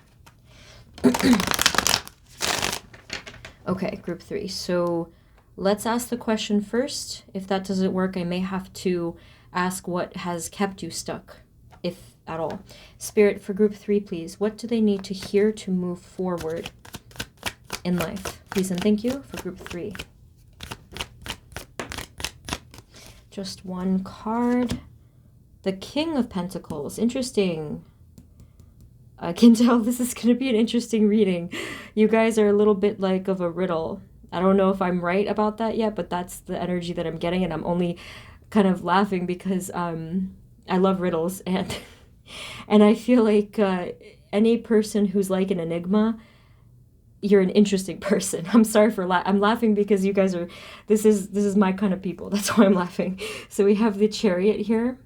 Okay, group 3. So let's ask the question first. If that doesn't work, I may have to ask what has kept you stuck, if at all. Spirit, for group 3, please, what do they need to hear to move forward in life? Please and thank you for group 3. Just one card. The King of Pentacles. Interesting. I can tell this is going to be an interesting reading. You guys are a little bit like of a riddle. I don't know if I'm right about that yet, but that's the energy that I'm getting, and I'm only kind of laughing because I love riddles, and I feel like any person who's like an enigma, you're an interesting person. I'm sorry for I'm laughing because you guys are, this is my kind of people. That's why I'm laughing. So we have the Chariot here.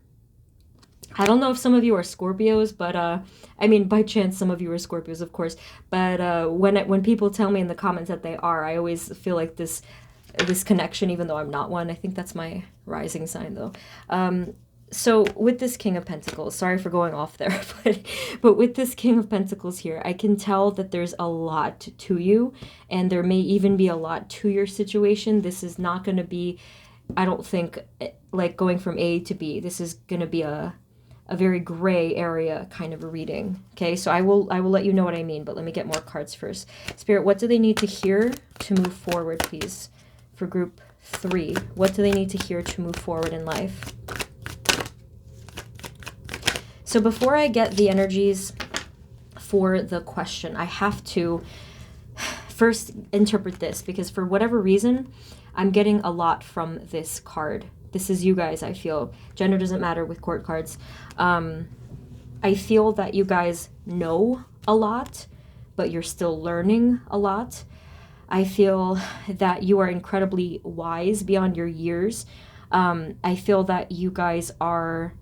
I don't know if some of you are Scorpios, but I mean, by chance, some of you are Scorpios, of course. But when people tell me in the comments that they are, I always feel like this connection, even though I'm not one. I think that's my rising sign, though. So with this King of Pentacles, sorry for going off there, but with this King of Pentacles here, I can tell that there's a lot to you, and there may even be a lot to your situation. This is not going to be, I don't think, like going from A to B. This is going to be a very gray area kind of a reading. Okay, so I will let you know what I mean, but let me get more cards first. Spirit, what do they need to hear to move forward, please, for group 3? What do they need to hear to move forward in life? So before I get the energies for the question, I have to first interpret this, because for whatever reason, I'm getting a lot from this card. This is you guys, I feel. Gender doesn't matter with court cards. I feel that you guys know a lot, but you're still learning a lot. I feel that you are incredibly wise beyond your years. I feel that you guys are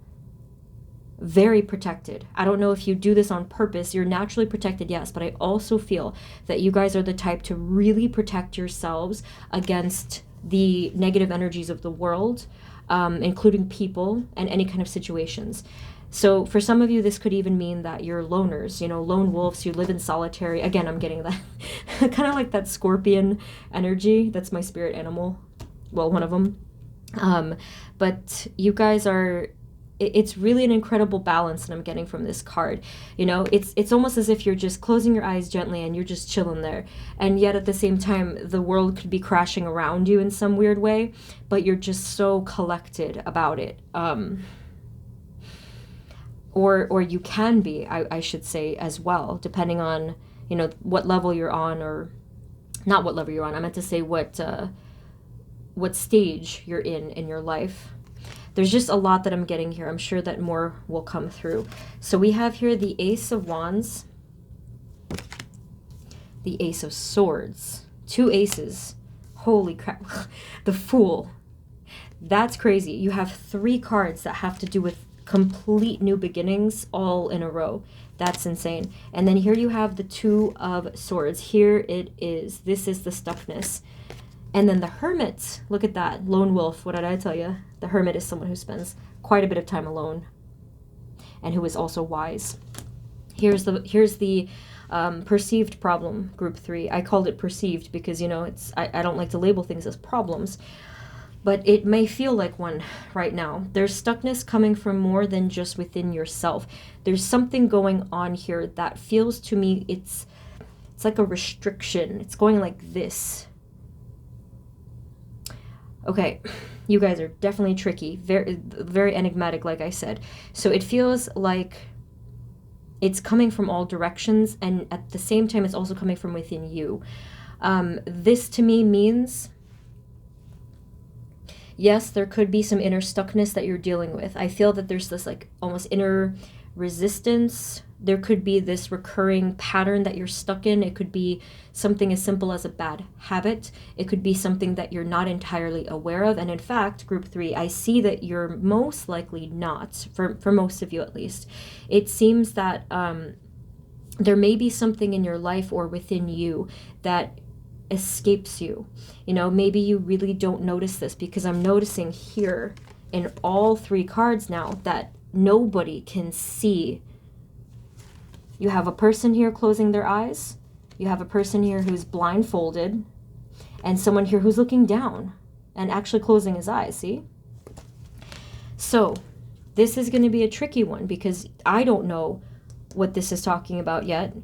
very protected. I don't know if you do this on purpose. You're naturally protected, yes, but I also feel that you guys are the type to really protect yourselves against the negative energies of the world, including people and any kind of situations. So for some of you, this could even mean that you're loners, you know, lone wolves, you live in solitary. Again, I'm getting that kind of like that scorpion energy. That's my spirit animal. Well, one of them. But you guys are, it's really an incredible balance that I'm getting from this card. You know, it's almost as if you're just closing your eyes gently and you're just chilling there. And yet at the same time, the world could be crashing around you in some weird way, but you're just so collected about it. Or you can be, I should say, as well, depending on, you know, what level you're on, or not what level you're on. I meant to say what stage you're in your life. There's just a lot that I'm getting here. I'm sure that more will come through. So we have here the Ace of Wands, the Ace of Swords, 2 aces. Holy crap. The Fool. That's crazy. You have 3 cards that have to do with complete new beginnings all in a row. That's insane. And then here you have the 2 of Swords. Here it is. This is the stuckness. And then the Hermit. Look at that. Lone wolf. What did I tell you? The Hermit is someone who spends quite a bit of time alone and who is also wise. Here's the perceived problem, group 3. I called it perceived because, you know, I don't like to label things as problems, but it may feel like one right now. There's stuckness coming from more than just within yourself. There's something going on here that feels to me it's like a restriction. It's going like this. Okay, you guys are definitely tricky, very, very enigmatic, like I said. So it feels like it's coming from all directions, and at the same time, it's also coming from within you. This to me means, yes, there could be some inner stuckness that you're dealing with. I feel that there's this like almost inner resistance. There could be this recurring pattern that you're stuck in. It could be something as simple as a bad habit. It could be something that you're not entirely aware of. And in fact, group 3, I see that you're most likely not, for most of you at least. It seems that there may be something in your life or within you that escapes you. You know, maybe you really don't notice this, because I'm noticing here in all 3 cards now that nobody can see. You have a person here closing their eyes. You have a person here who's blindfolded, and someone here who's looking down and actually closing his eyes, see? So this is going to be a tricky one, because I don't know what this is talking about yet,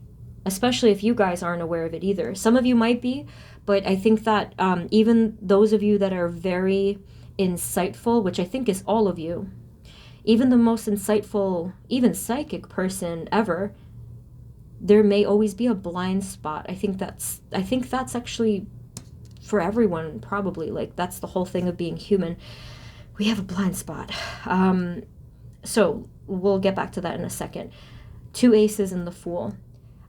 especially if you guys aren't aware of it either. Some of you might be, but I think that even those of you that are very insightful, which I think is all of you, even the most insightful, even psychic person ever, there may always be a blind spot. I think that's actually for everyone, probably. Like, that's the whole thing of being human. We have a blind spot. So we'll get back to that in a second. 2 aces and the Fool.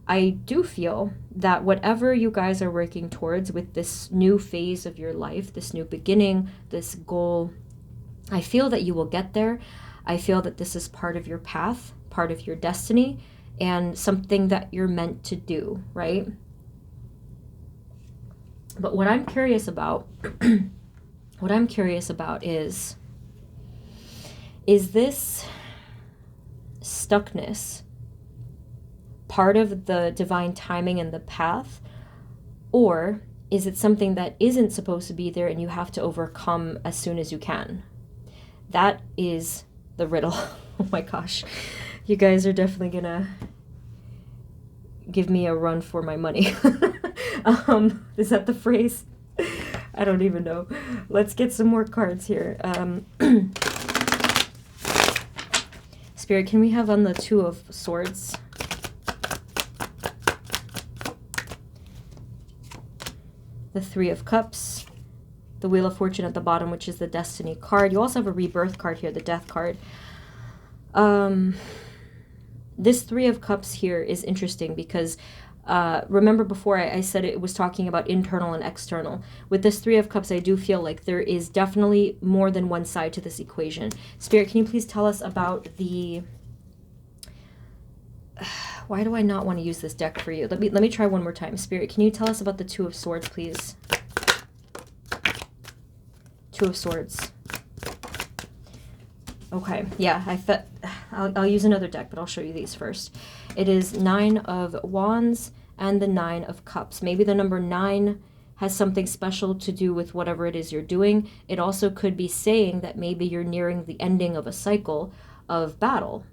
I do feel that whatever you guys are working towards with this new phase of your life, this new beginning, this goal, I feel that you will get there. I feel that this is part of your path, part of your destiny, and something that you're meant to do, right? But what I'm curious about, is this stuckness part of the divine timing and the path, or is it something that isn't supposed to be there and you have to overcome as soon as you can? That is the riddle. Oh my gosh. You guys are definitely gonna give me a run for my money. Is that the phrase? I don't even know. Let's get some more cards here. Spirit, can we have on the 2 of Swords? The 3 of Cups, the Wheel of Fortune at the bottom, which is the Destiny card. You also have a Rebirth card here, the Death card. This Three of Cups here is interesting because remember before I said it was talking about internal and external. With this Three of Cups, I do feel like there is definitely more than one side to this equation. Spirit, can you please tell us about the... Why do I not want to use this deck for you? Let me try one more time. Spirit, can you tell us about the Two of Swords, please? Two of Swords. Okay, yeah, I'll use another deck, but I'll show you these first. It is Nine of Wands and the Nine of Cups. Maybe the number 9 has something special to do with whatever it is you're doing. It also could be saying that maybe you're nearing the ending of a cycle of battle.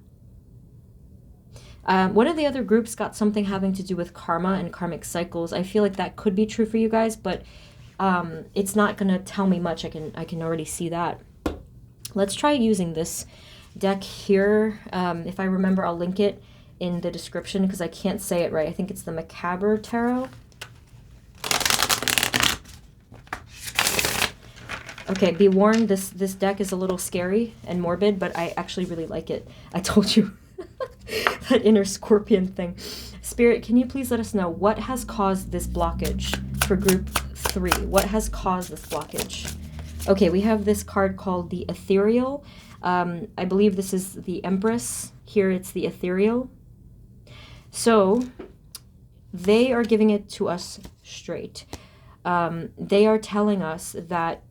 One of the other groups got something having to do with karma and karmic cycles. I feel like that could be true for you guys, but it's not going to tell me much. I can already see that. Let's try using this deck here. If I remember, I'll link it in the description because I can't say it right. I think it's the Macabre Tarot. Okay, be warned, this deck is a little scary and morbid, but I actually really like it. I told you. That inner scorpion thing. Spirit, can you please let us know what has caused this blockage for group 3? What has caused this blockage? Okay, we have this card called the Ethereal. I believe this is the Empress. Here it's the Ethereal. So they are giving it to us straight. They are telling us that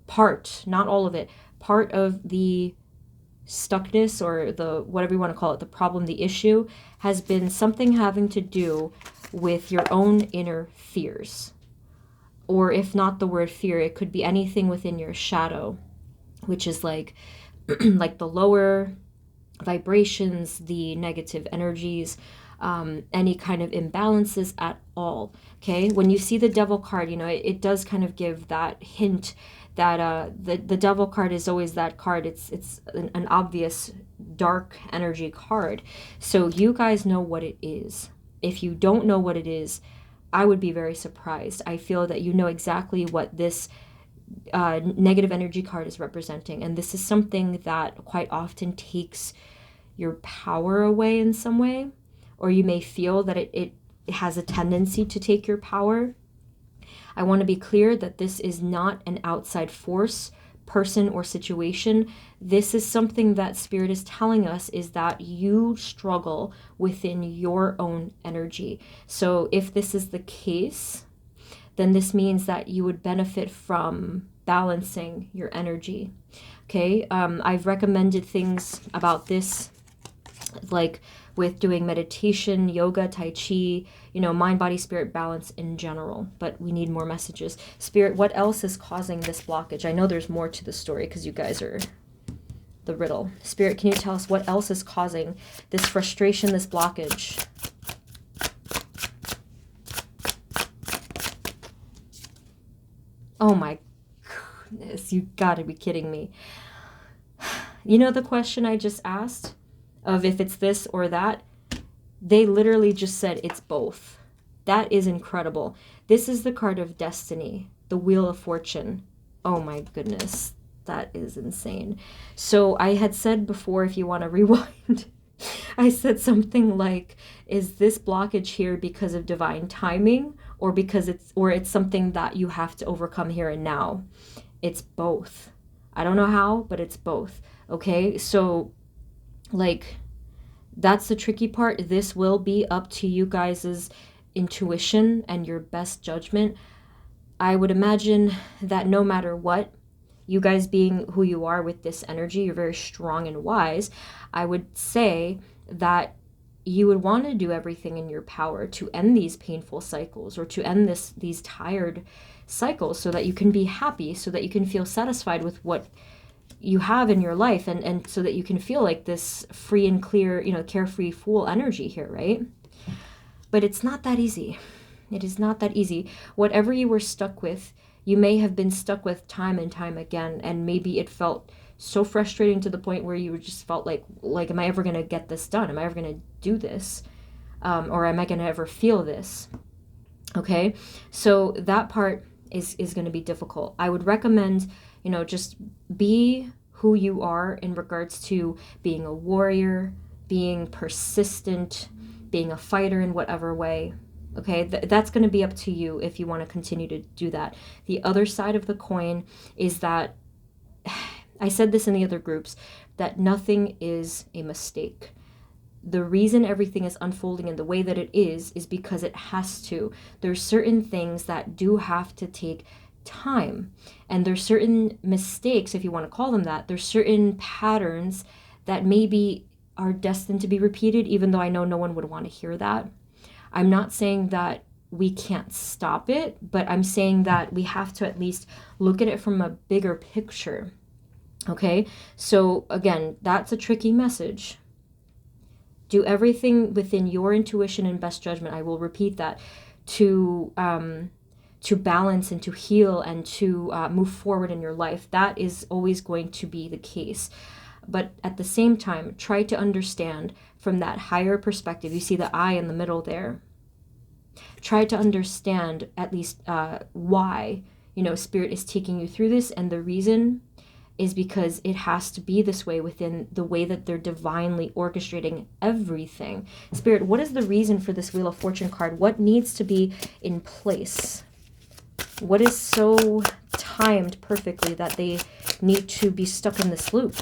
part, not all of it, part of the stuckness or the whatever you want to call it, the problem, the issue, has been something having to do with your own inner fears. Or if not the word fear, it could be anything within your shadow, which is like like the lower vibrations, the negative energies, any kind of imbalances at all. Okay, when you see the Devil card, you know, it does kind of give that hint that the Devil card is always that card. It's an obvious dark energy card. So you guys know what it is. If you don't know what it is, I would be very surprised. I feel that you know exactly what this negative energy card is representing. And this is something that quite often takes your power away in some way. Or you may feel that it has a tendency to take your power. I want to be clear that this is not an outside force, person, or situation. This is something that Spirit is telling us is that you struggle within your own energy. So if this is the case, then this means that you would benefit from balancing your energy. Okay, I've recommended things about this, like with doing meditation, yoga, tai chi, you know, mind, body, spirit balance in general. But we need more messages. Spirit, what else is causing this blockage? I know there's more to the story because you guys are the riddle. Spirit, can you tell us what else is causing this frustration, this blockage? Oh my goodness, you gotta be kidding me. You know the question I just asked? Of if it's this or that, they literally just said it's both. That is incredible. This is the card of destiny, the Wheel of Fortune. Oh my goodness, that is insane. So I had said before, if you want to rewind, I said something like, is this blockage here because of divine timing or because it's something that you have to overcome here and now? It's both. I don't know how, but it's both. Okay, so like, that's the tricky part. This will be up to you guys' intuition and your best judgment. I would imagine that no matter what, you guys being who you are with this energy, you're very strong and wise. I would say that you would want to do everything in your power to end these painful cycles or to end these tired cycles so that you can be happy, so that you can feel satisfied with what you have in your life, and so that you can feel like this free and clear, you know, carefree fool energy here, right? But it's not that easy. It is not that easy. Whatever you were stuck with, you may have been stuck with time and time again, and maybe it felt so frustrating to the point where you just felt like am I ever going to get this done? Am I ever going to do this? Or am I going to ever feel this? Okay, so that part is going to be difficult. I would recommend, you know, just be who you are in regards to being a warrior, being persistent, being a fighter in whatever way. Okay, that's going to be up to you if you want to continue to do that. The other side of the coin is that, I said this in the other groups, that nothing is a mistake. The reason everything is unfolding in the way that it is because it has to. There's certain things that do have to take time. And there's certain mistakes, if you want to call them that. There's certain patterns that maybe are destined to be repeated, even though I know no one would want to hear that. I'm not saying that we can't stop it, but I'm saying that we have to at least look at it from a bigger picture. Okay? So again, that's a tricky message. Do everything within your intuition and best judgment. I will repeat that, to balance and to heal and to move forward in your life. That is always going to be the case. But at the same time, try to understand from that higher perspective. You see the I in the middle there. Try to understand at least why, you know, Spirit is taking you through this, and the reason is because it has to be this way within the way that they're divinely orchestrating everything. Spirit, what is the reason for this Wheel of Fortune card? What needs to be in place? What is so timed perfectly that they need to be stuck in this loop?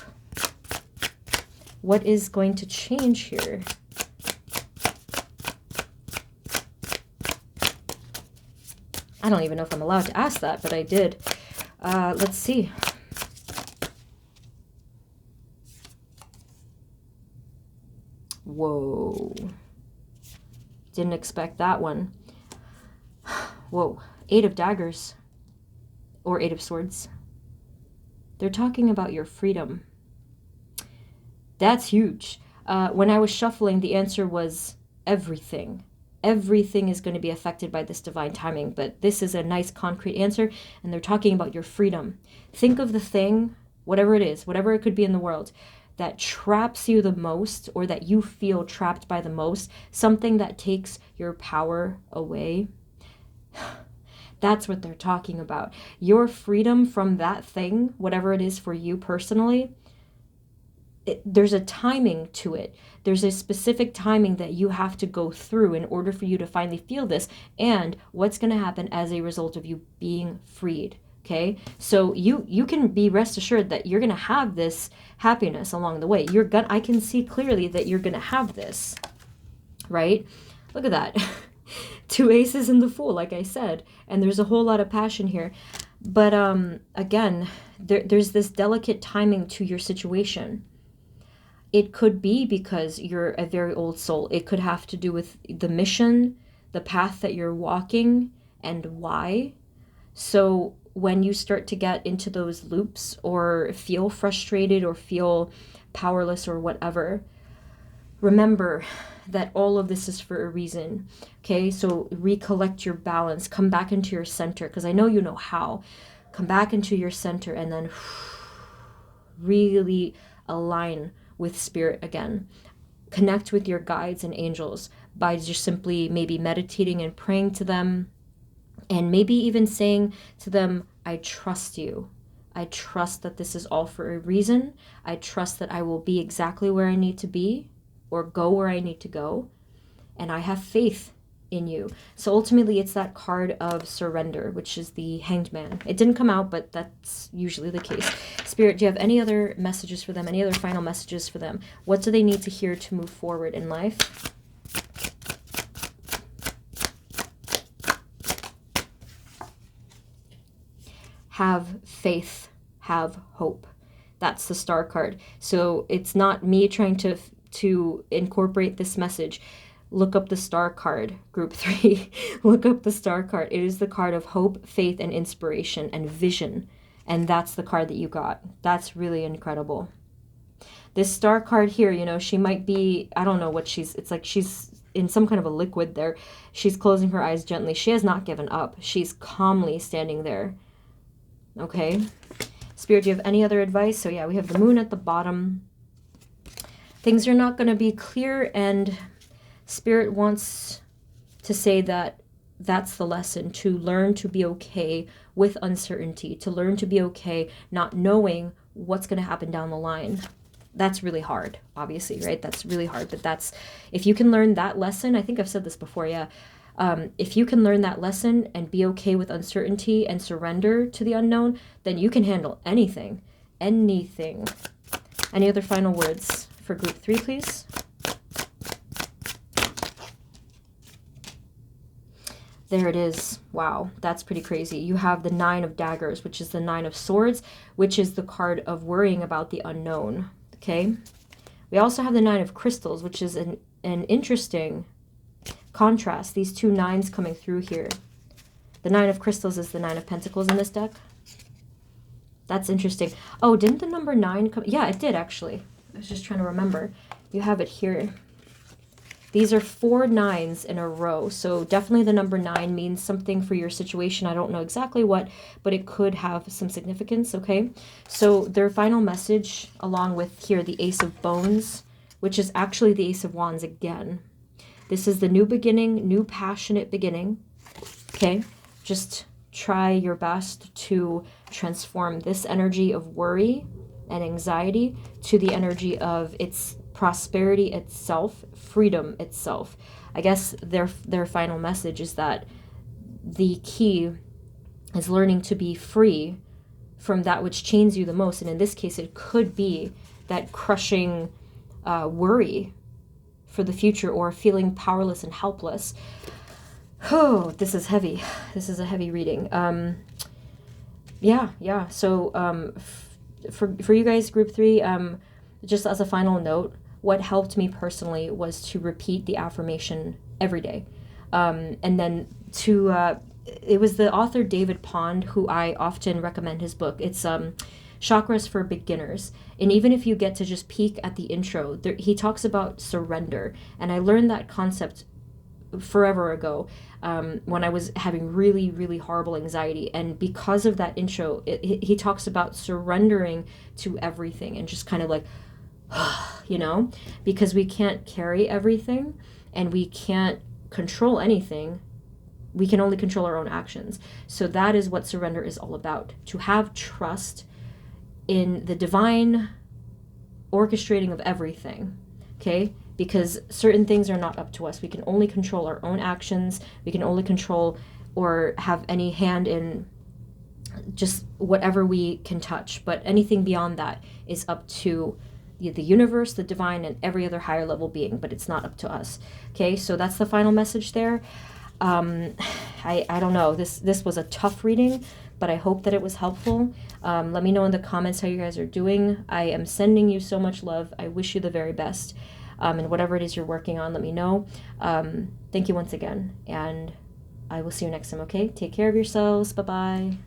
What is going to change here? I don't even know if I'm allowed to ask that, but I did. Let's see. Whoa. Didn't expect that one. Whoa. 8 of Daggers. Or 8 of Swords. They're talking about your freedom. That's huge. When I was shuffling, the answer was everything. Everything is going to be affected by this divine timing, but this is a nice concrete answer, and they're talking about your freedom. Think of the thing, whatever it is, whatever it could be in the world, that traps you the most, or that you feel trapped by the most, something that takes your power away. That's what they're talking about. Your freedom from that thing, whatever it is for you personally, there's a timing to it. There's a specific timing that you have to go through in order for you to finally feel this, and what's going to happen as a result of you being freed. Okay, so you can be rest assured that you're going to have this happiness along the way. I can see clearly that you're going to have this, right? Look at that. 2 aces and the Fool, like I said, and there's a whole lot of passion here. But again, there's this delicate timing to your situation. It could be because you're a very old soul. It could have to do with the mission, the path that you're walking, and why. So when you start to get into those loops or feel frustrated or feel powerless or whatever, remember that all of this is for a reason. Okay, so recollect your balance, come back into your center, because I know you know how. Come back into your center and then really align with Spirit again. Connect with your guides and angels by just simply maybe meditating and praying to them, and maybe even saying to them, I trust you. I trust that this is all for a reason. I trust that I will be exactly where I need to be, or go where I need to go. And I have faith in you. So ultimately, it's that card of surrender, which is the Hanged Man. It didn't come out, but that's usually the case. Spirit, do you have any other messages for them? Any other final messages for them? What do they need to hear to move forward in life? Have faith, have hope. That's the Star card. So it's not me trying to incorporate this message. Look up the Star card, group 3. Look up the Star card. It is the card of hope, faith, and inspiration and vision. And that's the card that you got. That's really incredible. This Star card here, you know, she might be, I don't know what it's like she's in some kind of a liquid there. She's closing her eyes gently. She has not given up. She's calmly standing there. Okay. Spirit, do you have any other advice? So yeah, we have the Moon at the bottom. Things are not going to be clear, and Spirit wants to say that that's the lesson, to learn to be okay with uncertainty, to learn to be okay not knowing what's going to happen down the line. That's really hard, obviously, right? That's really hard. But that's, if you can learn that lesson, I think I've said this before, yeah. If you can learn that lesson and be okay with uncertainty and surrender to the unknown, then you can handle anything. Anything. Any other final words for group 3, please? There it is. Wow, that's pretty crazy. You have the 9 of daggers, which is the 9 of swords, which is the card of worrying about the unknown. Okay. We also have the 9 of crystals, which is an interesting contrast. These two 9s coming through here. The 9 of crystals is the 9 of pentacles in this deck. That's interesting. Oh, didn't the number 9 come? Yeah, it did actually. I was just trying to remember. You have it here. These are 4 9s in a row, so definitely the number 9 means something for your situation. I don't know exactly what, but it could have some significance, okay? So their final message, along with here the Ace of Bones, which is actually the Ace of Wands again. This is the new beginning, new passionate beginning, okay? Just try your best to transform this energy of worry and anxiety to the energy of its prosperity itself, freedom itself. I guess their final message is that the key is learning to be free from that which chains you the most. And in this case, it could be that crushing worry for the future, or feeling powerless and helpless. Oh, this is heavy. This is a heavy reading. Yeah. So for you guys, group 3, just as a final note, what helped me personally was to repeat the affirmation every day. And then it was the author David Pond who I often recommend his book. It's Chakras for Beginners. And even if you get to just peek at the intro, he talks about surrender. And I learned that concept forever ago when I was having really, really horrible anxiety. And because of that intro, he talks about surrendering to everything and just kind of like, you know, because we can't carry everything and we can't control anything. We can only control our own actions. So that is what surrender is all about, to have trust in the divine orchestrating of everything, okay? Because certain things are not up to us. We can only control our own actions. We can only control or have any hand in just whatever we can touch. But anything beyond that is up to the universe, the divine, and every other higher level being, but it's not up to us. Okay, so that's the final message there. I don't know. This was a tough reading, but I hope that it was helpful. Let me know in the comments how you guys are doing. I am sending you so much love. I wish you the very best. And whatever it is you're working on, let me know. Thank you once again, and I will see you next time, okay? Take care of yourselves. Bye-bye.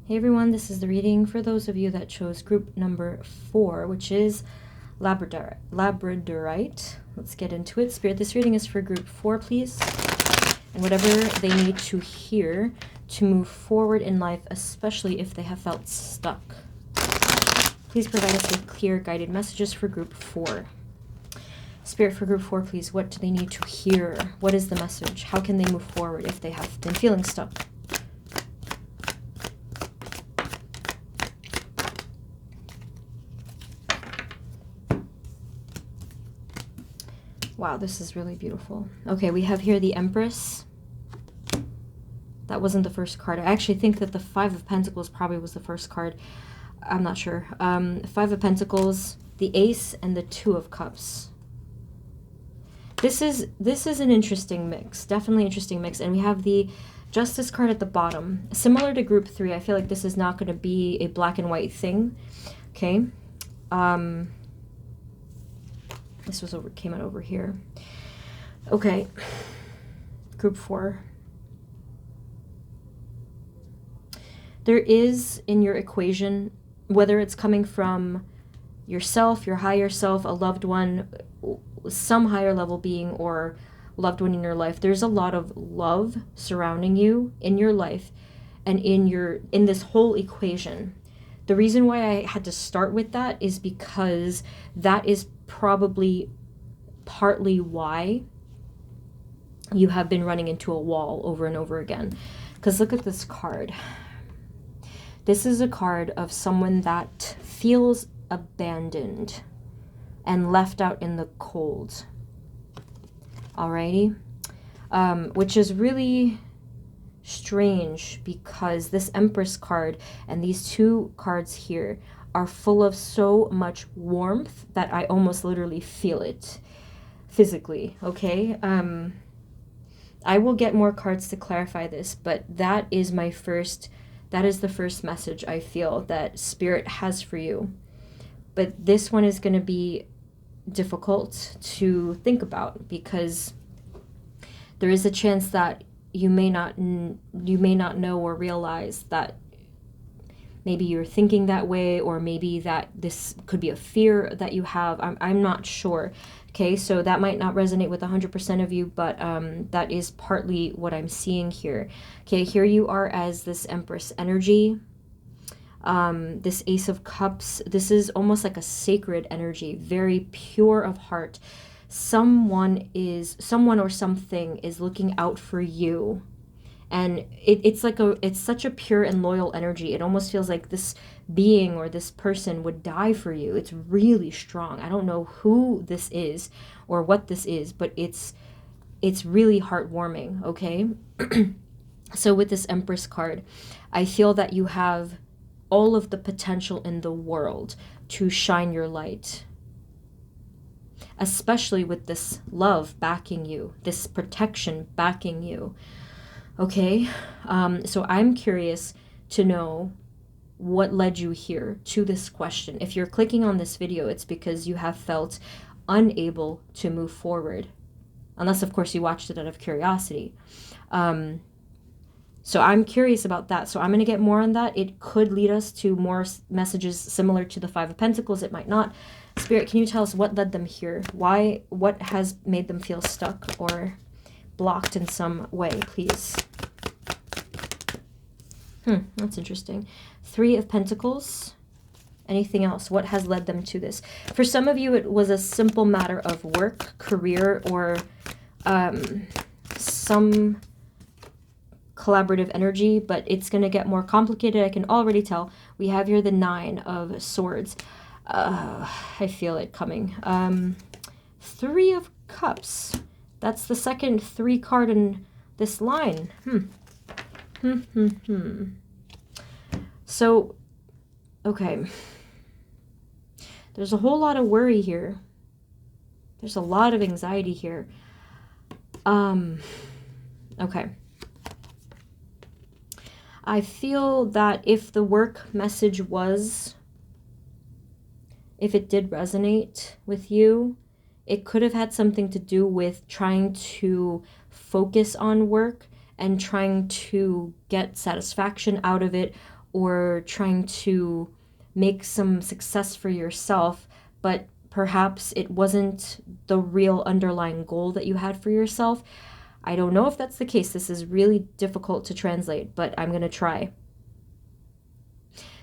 Hey everyone, this is the reading for those of you that chose group number 4, which is labradorite. Let's get into it. Spirit, this reading is for group 4, please. And whatever they need to hear to move forward in life, especially if they have felt stuck. Please provide us with clear, guided messages for group 4. Spirit for group 4, please. What do they need to hear? What is the message? How can they move forward if they have been feeling stuck? Wow, this is really beautiful. Okay, we have here the Empress. That wasn't the first card. I actually think that the Five of Pentacles probably was the first card. I'm not sure. Five of Pentacles, the Ace, and the Two of Cups. This is an interesting mix. Definitely interesting mix. And we have the Justice card at the bottom. Similar to group 3, I feel like this is not going to be a black and white thing. Okay. This was came out over here. Okay. Group 4. There is in your equation, whether it's coming from yourself, your higher self, a loved one, some higher level being, or loved one in your life, there's a lot of love surrounding you in your life and in this whole equation. The reason why I had to start with that is because that is probably partly why you have been running into a wall over and over again. Because look at this card. This is a card of someone that feels abandoned and left out in the cold. Alrighty? Which is really strange because this Empress card and these two cards here are full of so much warmth that I almost literally feel it physically, okay? I will get more cards to clarify this, but that is the first message I feel that Spirit has for you. But this one is going to be difficult to think about because there is a chance that you may not know or realize that maybe you're thinking that way, or maybe that this could be a fear that you have. I'm not sure. Okay, so that might not resonate with 100% of you, but that is partly what I'm seeing here. Okay, here you are as this Empress energy. This Ace of Cups, this is almost like a sacred energy, very pure of heart. Someone or something is looking out for you. And it's such a pure and loyal energy. It almost feels like this being or this person would die for you. It's really strong. I don't know who this is or what this is, but it's really heartwarming, okay? So with this Empress card, I feel that you have all of the potential in the world to shine your light. Especially with this love backing you, this protection backing you. Okay, so I'm curious to know what led you here to this question. If you're clicking on this video, it's because you have felt unable to move forward. Unless, of course, you watched it out of curiosity. So I'm curious about that. So I'm going to get more on that. It could lead us to more messages similar to the Five of Pentacles. It might not. Spirit, can you tell us what led them here? Why? What has made them feel stuck or blocked in some way, please? That's interesting. Three of Pentacles. Anything else? What has led them to this? For some of you, it was a simple matter of work, career, or some collaborative energy, but it's going to get more complicated. I can already tell. We have here the Nine of Swords. I feel it coming. Three of Cups. That's the second 3 card in this line. So, okay. There's a whole lot of worry here. There's a lot of anxiety here. Okay. I feel that if the work message if it did resonate with you, it could have had something to do with trying to focus on work and trying to get satisfaction out of it, or trying to make some success for yourself, but perhaps it wasn't the real underlying goal that you had for yourself. I don't know if that's the case. This is really difficult to translate, but I'm going to try.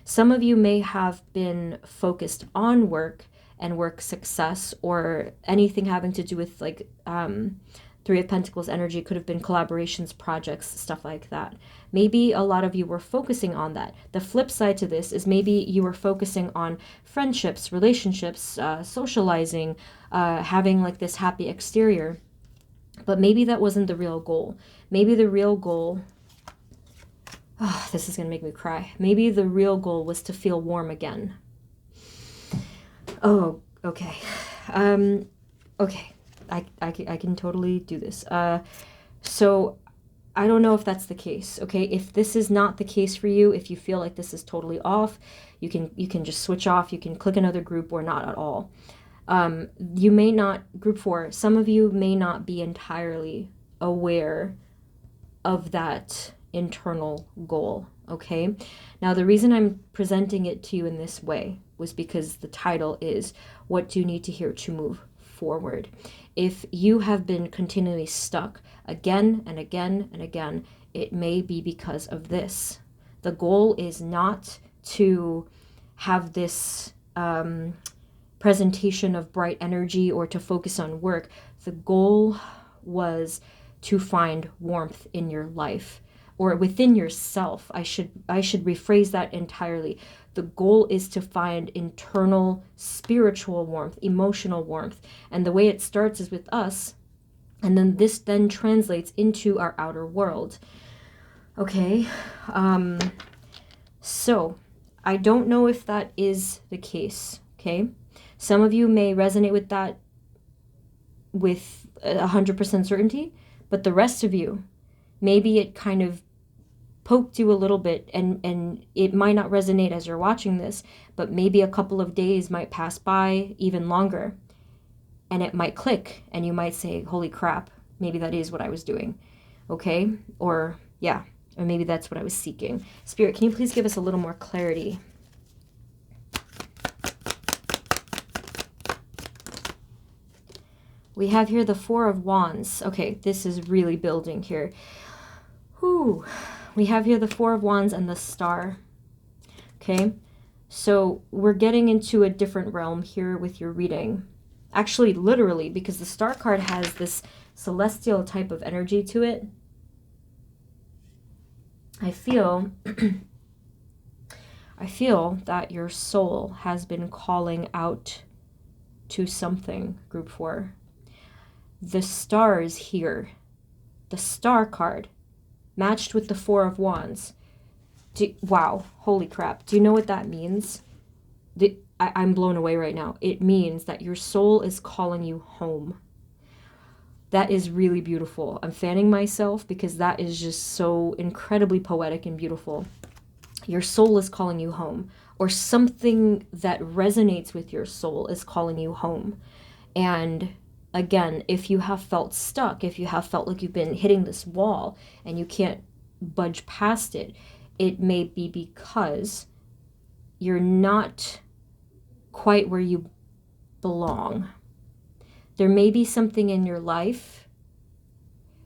Some of you may have been focused on work and work success, or anything having to do with like Three of Pentacles energy. Could have been collaborations, projects, stuff like that. Maybe a lot of you were focusing on that. The flip side to this is maybe you were focusing on friendships, relationships, socializing, having like this happy exterior. But maybe that wasn't the real goal. Maybe the real goal, oh, this is going to make me cry. Maybe the real goal was to feel warm again. Oh, okay. Okay. I can totally do this. So I don't know if that's the case, okay? If this is not the case for you, if you feel like this is totally off, you can just switch off. You can click another group or not at all. You may not, group 4, some of you may not be entirely aware of that internal goal, okay? Now, the reason I'm presenting it to you in this way was because the title is, What Do You Need to Hear to Move Forward? If you have been continually stuck again and again and again, it may be because of this. The goal is not to have this presentation of bright energy or to focus on work. The goal was to find warmth in your life, or within yourself. I should rephrase that entirely. The goal is to find internal spiritual warmth, emotional warmth. And the way it starts is with us, and then this then translates into our outer world. Okay, so I don't know if that is the case, okay? Some of you may resonate with that with 100% certainty, but the rest of you, maybe it kind of poked you a little bit, and it might not resonate as you're watching this, but maybe a couple of days might pass by, even longer, and it might click, and you might say, holy crap, maybe that is what I was doing, okay? Or, yeah, or maybe that's what I was seeking. Spirit, can you please give us a little more clarity? We have here the Four of Wands. Okay, this is really building here. Whew. We have here the Four of Wands and the Star. Okay, so we're getting into a different realm here with your reading. Actually, literally, because the Star card has this celestial type of energy to it. I feel that your soul has been calling out to something, group 4. The stars here, the Star card, matched with the Four of Wands. Wow, holy crap. Do you know what that means? I'm blown away right now. It means that your soul is calling you home. That is really beautiful. I'm fanning myself because that is just so incredibly poetic and beautiful. Your soul is calling you home, or something that resonates with your soul is calling you home. And again, if you have felt stuck, if you have felt like you've been hitting this wall and you can't budge past it, it may be because you're not quite where you belong. There may be something in your life.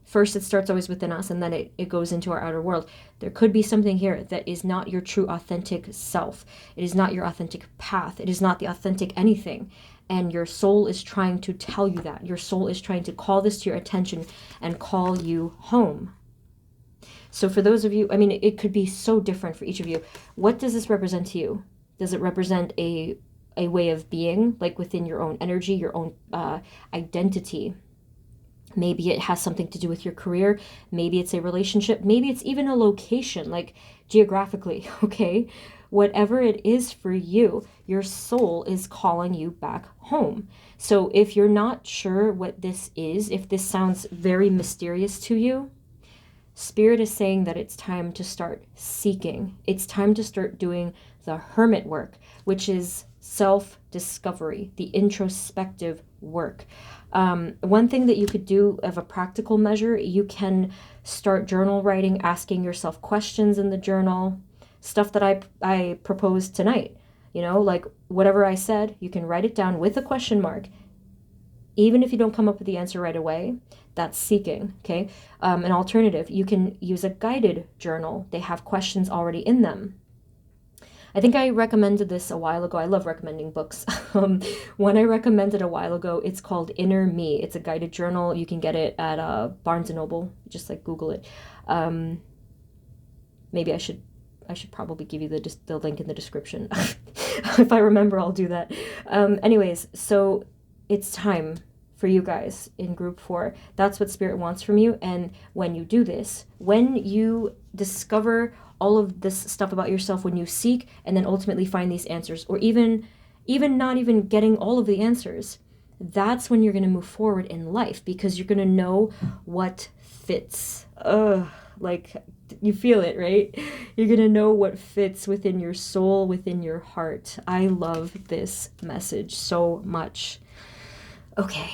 First, it starts always within us, and then it goes into our outer world. There could be something here that is not your true authentic self. It is not your authentic path. It is not the authentic anything. And your soul is trying to tell you that. Your soul is trying to call this to your attention and call you home. So for those of you, I mean, it could be so different for each of you. What does this represent to you? Does it represent a way of being, like within your own energy, your own identity? Maybe it has something to do with your career. Maybe it's a relationship. Maybe it's even a location, like geographically, okay? Whatever it is for you, your soul is calling you back home. So if you're not sure what this is, if this sounds very mysterious to you, Spirit is saying that it's time to start seeking. It's time to start doing the hermit work, which is self-discovery, the introspective work. One thing that you could do of a practical measure, you can start journal writing, asking yourself questions in the journal, stuff that I proposed tonight. You know, like whatever I said, you can write it down with a question mark. Even if you don't come up with the answer right away, that's seeking, okay? An alternative, you can use a guided journal. They have questions already in them. I think I recommended this a while ago. I love recommending books. One I recommended a while ago, it's called Inner Me. It's a guided journal. You can get it at Barnes & Noble. Just like Google it. Maybe I should probably give you the link in the description. If I remember, I'll do that. Anyways, so it's time for you guys in group 4. That's what Spirit wants from you. And when you do this, when you discover all of this stuff about yourself, when you seek and then ultimately find these answers, or even not even getting all of the answers, that's when you're going to move forward in life, because you're going to know what fits. Like, you feel it, right? You're going to know what fits within your soul, within your heart. I love this message so much. Okay.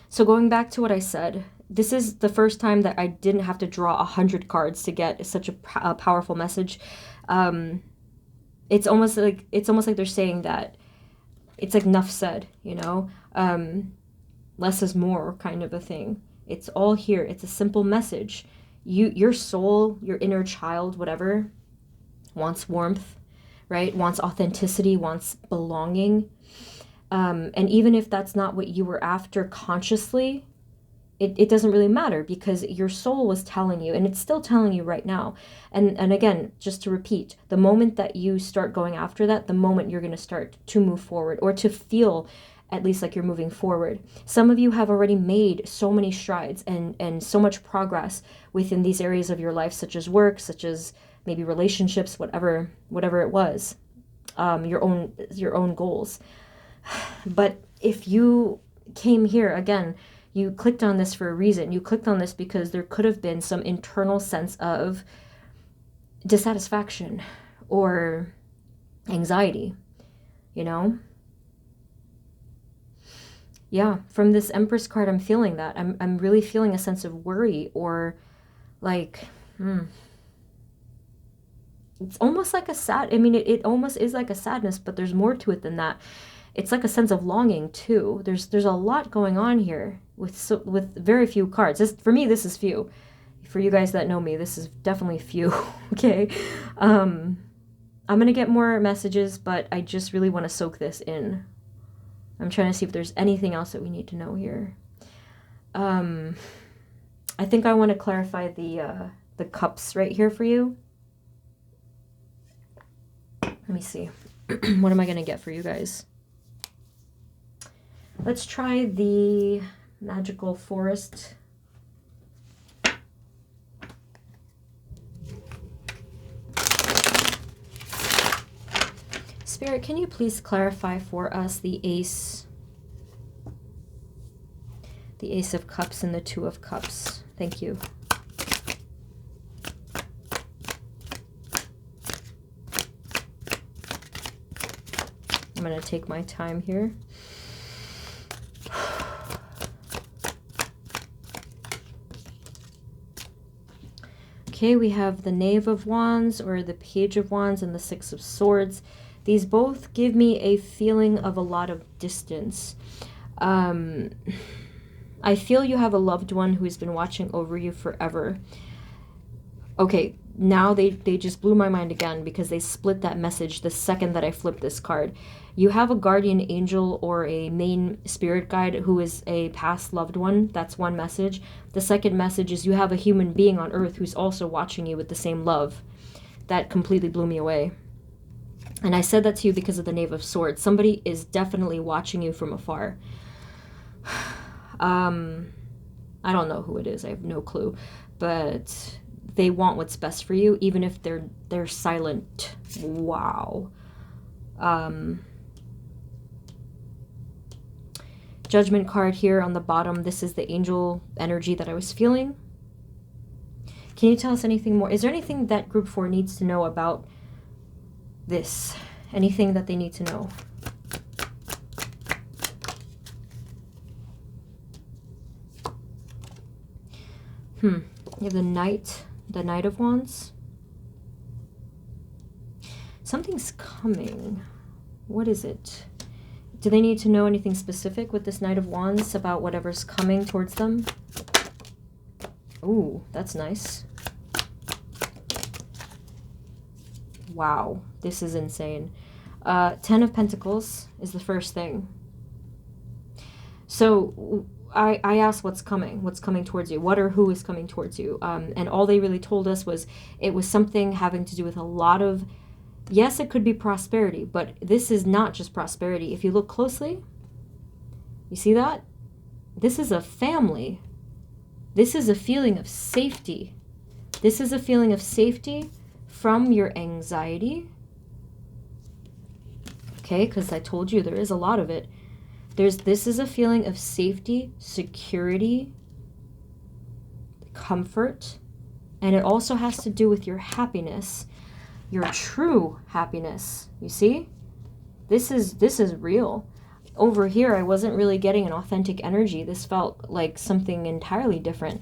So going back to what I said, this is the first time that I didn't have to draw 100 cards to get such a powerful message. It's almost like they're saying that it's like enough said, you know, less is more kind of a thing. It's all here. It's a simple message. Your soul, your inner child, whatever, wants warmth, right? Wants authenticity, wants belonging. And even if that's not what you were after consciously, it doesn't really matter, because your soul was telling you, and it's still telling you right now. And again, just to repeat, the moment that you start going after that, the moment you're going to start to move forward, or to feel at least like you're moving forward. Some of you have already made so many strides and so much progress within these areas of your life, such as work, such as maybe relationships, whatever it was, your own goals. But if you came here, again, you clicked on this for a reason. You clicked on this because there could have been some internal sense of dissatisfaction or anxiety, you know? Yeah, from this Empress card, I'm feeling that. I'm really feeling a sense of worry, or like, it's almost like a sad, I mean, it almost is like a sadness, but there's more to it than that. It's like a sense of longing too. There's a lot going on here with very few cards. For me, this is few. For you guys that know me, this is definitely few. Okay. I'm going to get more messages, but I just really want to soak this in. I'm trying to see if there's anything else that we need to know here. I think I want to clarify the cups right here for you. Let me see. What am I going to get for you guys? Let's try the magical forest. Spirit, can you please clarify for us the Ace of Cups and the Two of Cups? Thank you. I'm going to take my time here. Okay, we have the Knave of Wands, or the Page of Wands, and the Six of Swords. These both give me a feeling of a lot of distance. I feel you have a loved one who has been watching over you forever. Okay, now they just blew my mind again, because they split that message the second that I flipped this card. You have a guardian angel or a main spirit guide who is a past loved one. That's one message. The second message is you have a human being on earth who's also watching you with the same love. That completely blew me away. And I said that to you because of the Knave of Swords. Somebody is definitely watching you from afar. I don't know who it is. I have no clue. But they want what's best for you, even if they're silent. Wow. Judgment card here on the bottom. This is the angel energy that I was feeling. Can you tell us anything more? Is there anything that group 4 needs to know about this? Anything that they need to know? You have the Knight of Wands. Something's coming. What is it? Do they need to know anything specific with this Knight of Wands about whatever's coming towards them? Ooh, that's nice. Wow, this is insane. 10 of Pentacles is the first thing. So I asked what's coming towards you, what or who is coming towards you, and all they really told us was it was something having to do with a lot of, yes, it could be prosperity, but this is not just prosperity. If you look closely, you see that? This is a family. This is a feeling of safety. This is a feeling of safety from your anxiety. Okay, because I told you there is a lot of it. This is a feeling of safety, security, comfort, and it also has to do with your happiness, your true happiness. You see? This is real. Over here, I wasn't really getting an authentic energy. This felt like something entirely different.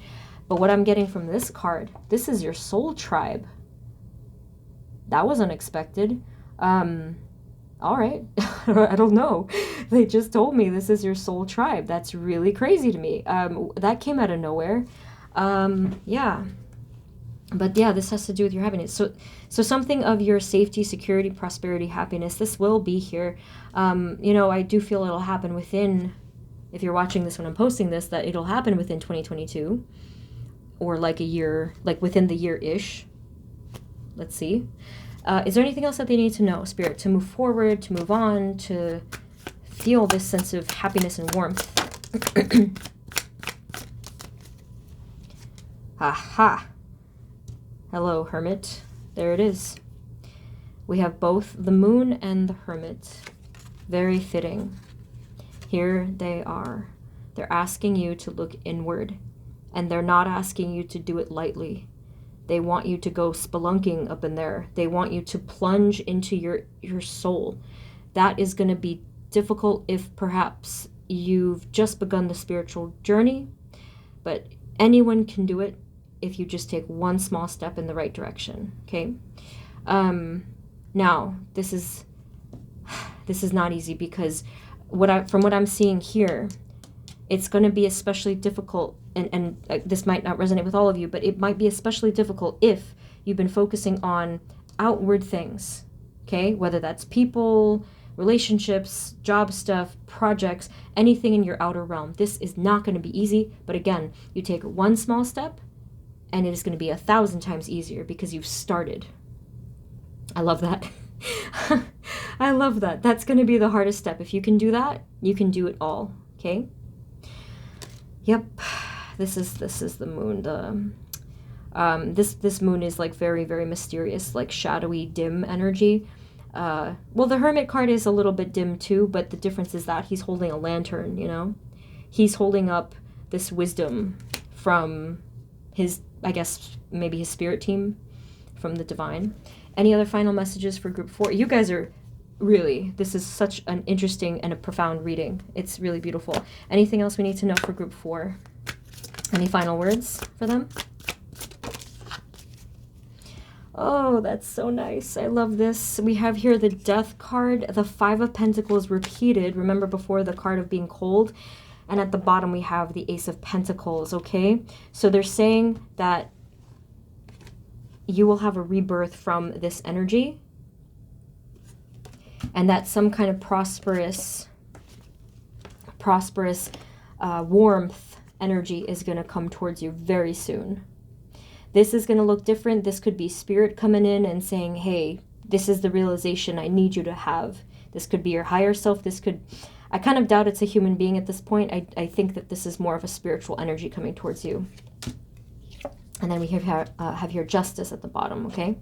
But what I'm getting from this card, this is your soul tribe. That was unexpected. All right. I don't know. They just told me this is your soul tribe. That's really crazy to me. That came out of nowhere. Yeah. But yeah, this has to do with your happiness. So something of your safety, security, prosperity, happiness, this will be here. You know, I do feel it'll happen within, if you're watching this when I'm posting this, that it'll happen within 2022 or like a year, like within the year-ish. Let's see. Is there anything else that they need to know, Spirit, to move forward, to move on, to feel this sense of happiness and warmth? Aha. Hello, Hermit. There it is. We have both the Moon and the Hermit. Very fitting. Here they are. They're asking you to look inward, and they're not asking you to do it lightly. They want you to go spelunking up in there. They want you to plunge into your soul. That is going to be difficult if perhaps you've just begun the spiritual journey, but anyone can do it if you just take one small step in the right direction, okay? Now, this is not easy because from what I'm seeing here, it's going to be especially difficult, and this might not resonate with all of you, but it might be especially difficult if you've been focusing on outward things, okay? Whether that's people, relationships, job stuff, projects, anything in your outer realm. This is not going to be easy, but again, you take one small step, and it is going to be 1,000 times easier because you've started. I love that. I love that. That's going to be the hardest step. If you can do that, you can do it all, okay? Yep, this is the moon. This moon is like very, very mysterious, like shadowy, dim energy. Well, the Hermit card is a little bit dim too, but the difference is that he's holding a lantern, you know? He's holding up this wisdom from his, I guess, maybe his spirit team, from the divine. Any other final messages for group 4? You guys are really, this is such an interesting and a profound reading. It's really beautiful. Anything else we need to know for group 4? Any final words for them? Oh, that's so nice. I love this. We have here the Death card, the 5 of Pentacles repeated. Remember before, the card of being cold. And at the bottom we have the Ace of Pentacles, okay? So they're saying that you will have a rebirth from this energy, and that some kind of prosperous warmth energy is going to come towards you very soon. This is going to look different. This could be spirit coming in and saying, hey, this is the realization I need you to have. This could be your higher self. This could, I kind of doubt it's a human being at this point. I think that this is more of a spiritual energy coming towards you. And then we have here Justice at the bottom, okay?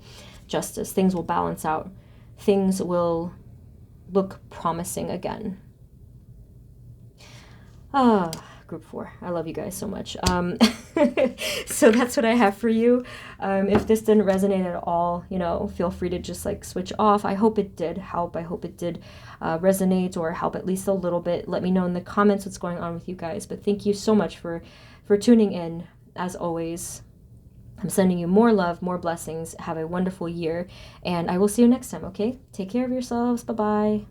Justice. Things will balance out. Things will look promising again. Group 4. I love you guys so much. So that's what I have for you. If this didn't resonate at all, you know, feel free to just like switch off. I hope it did help. I hope it did resonate or help at least a little bit. Let me know in the comments what's going on with you guys. But thank you so much for tuning in, as always. I'm sending you more love, more blessings. Have a wonderful year, and I will see you next time, okay? Take care of yourselves. Bye-bye.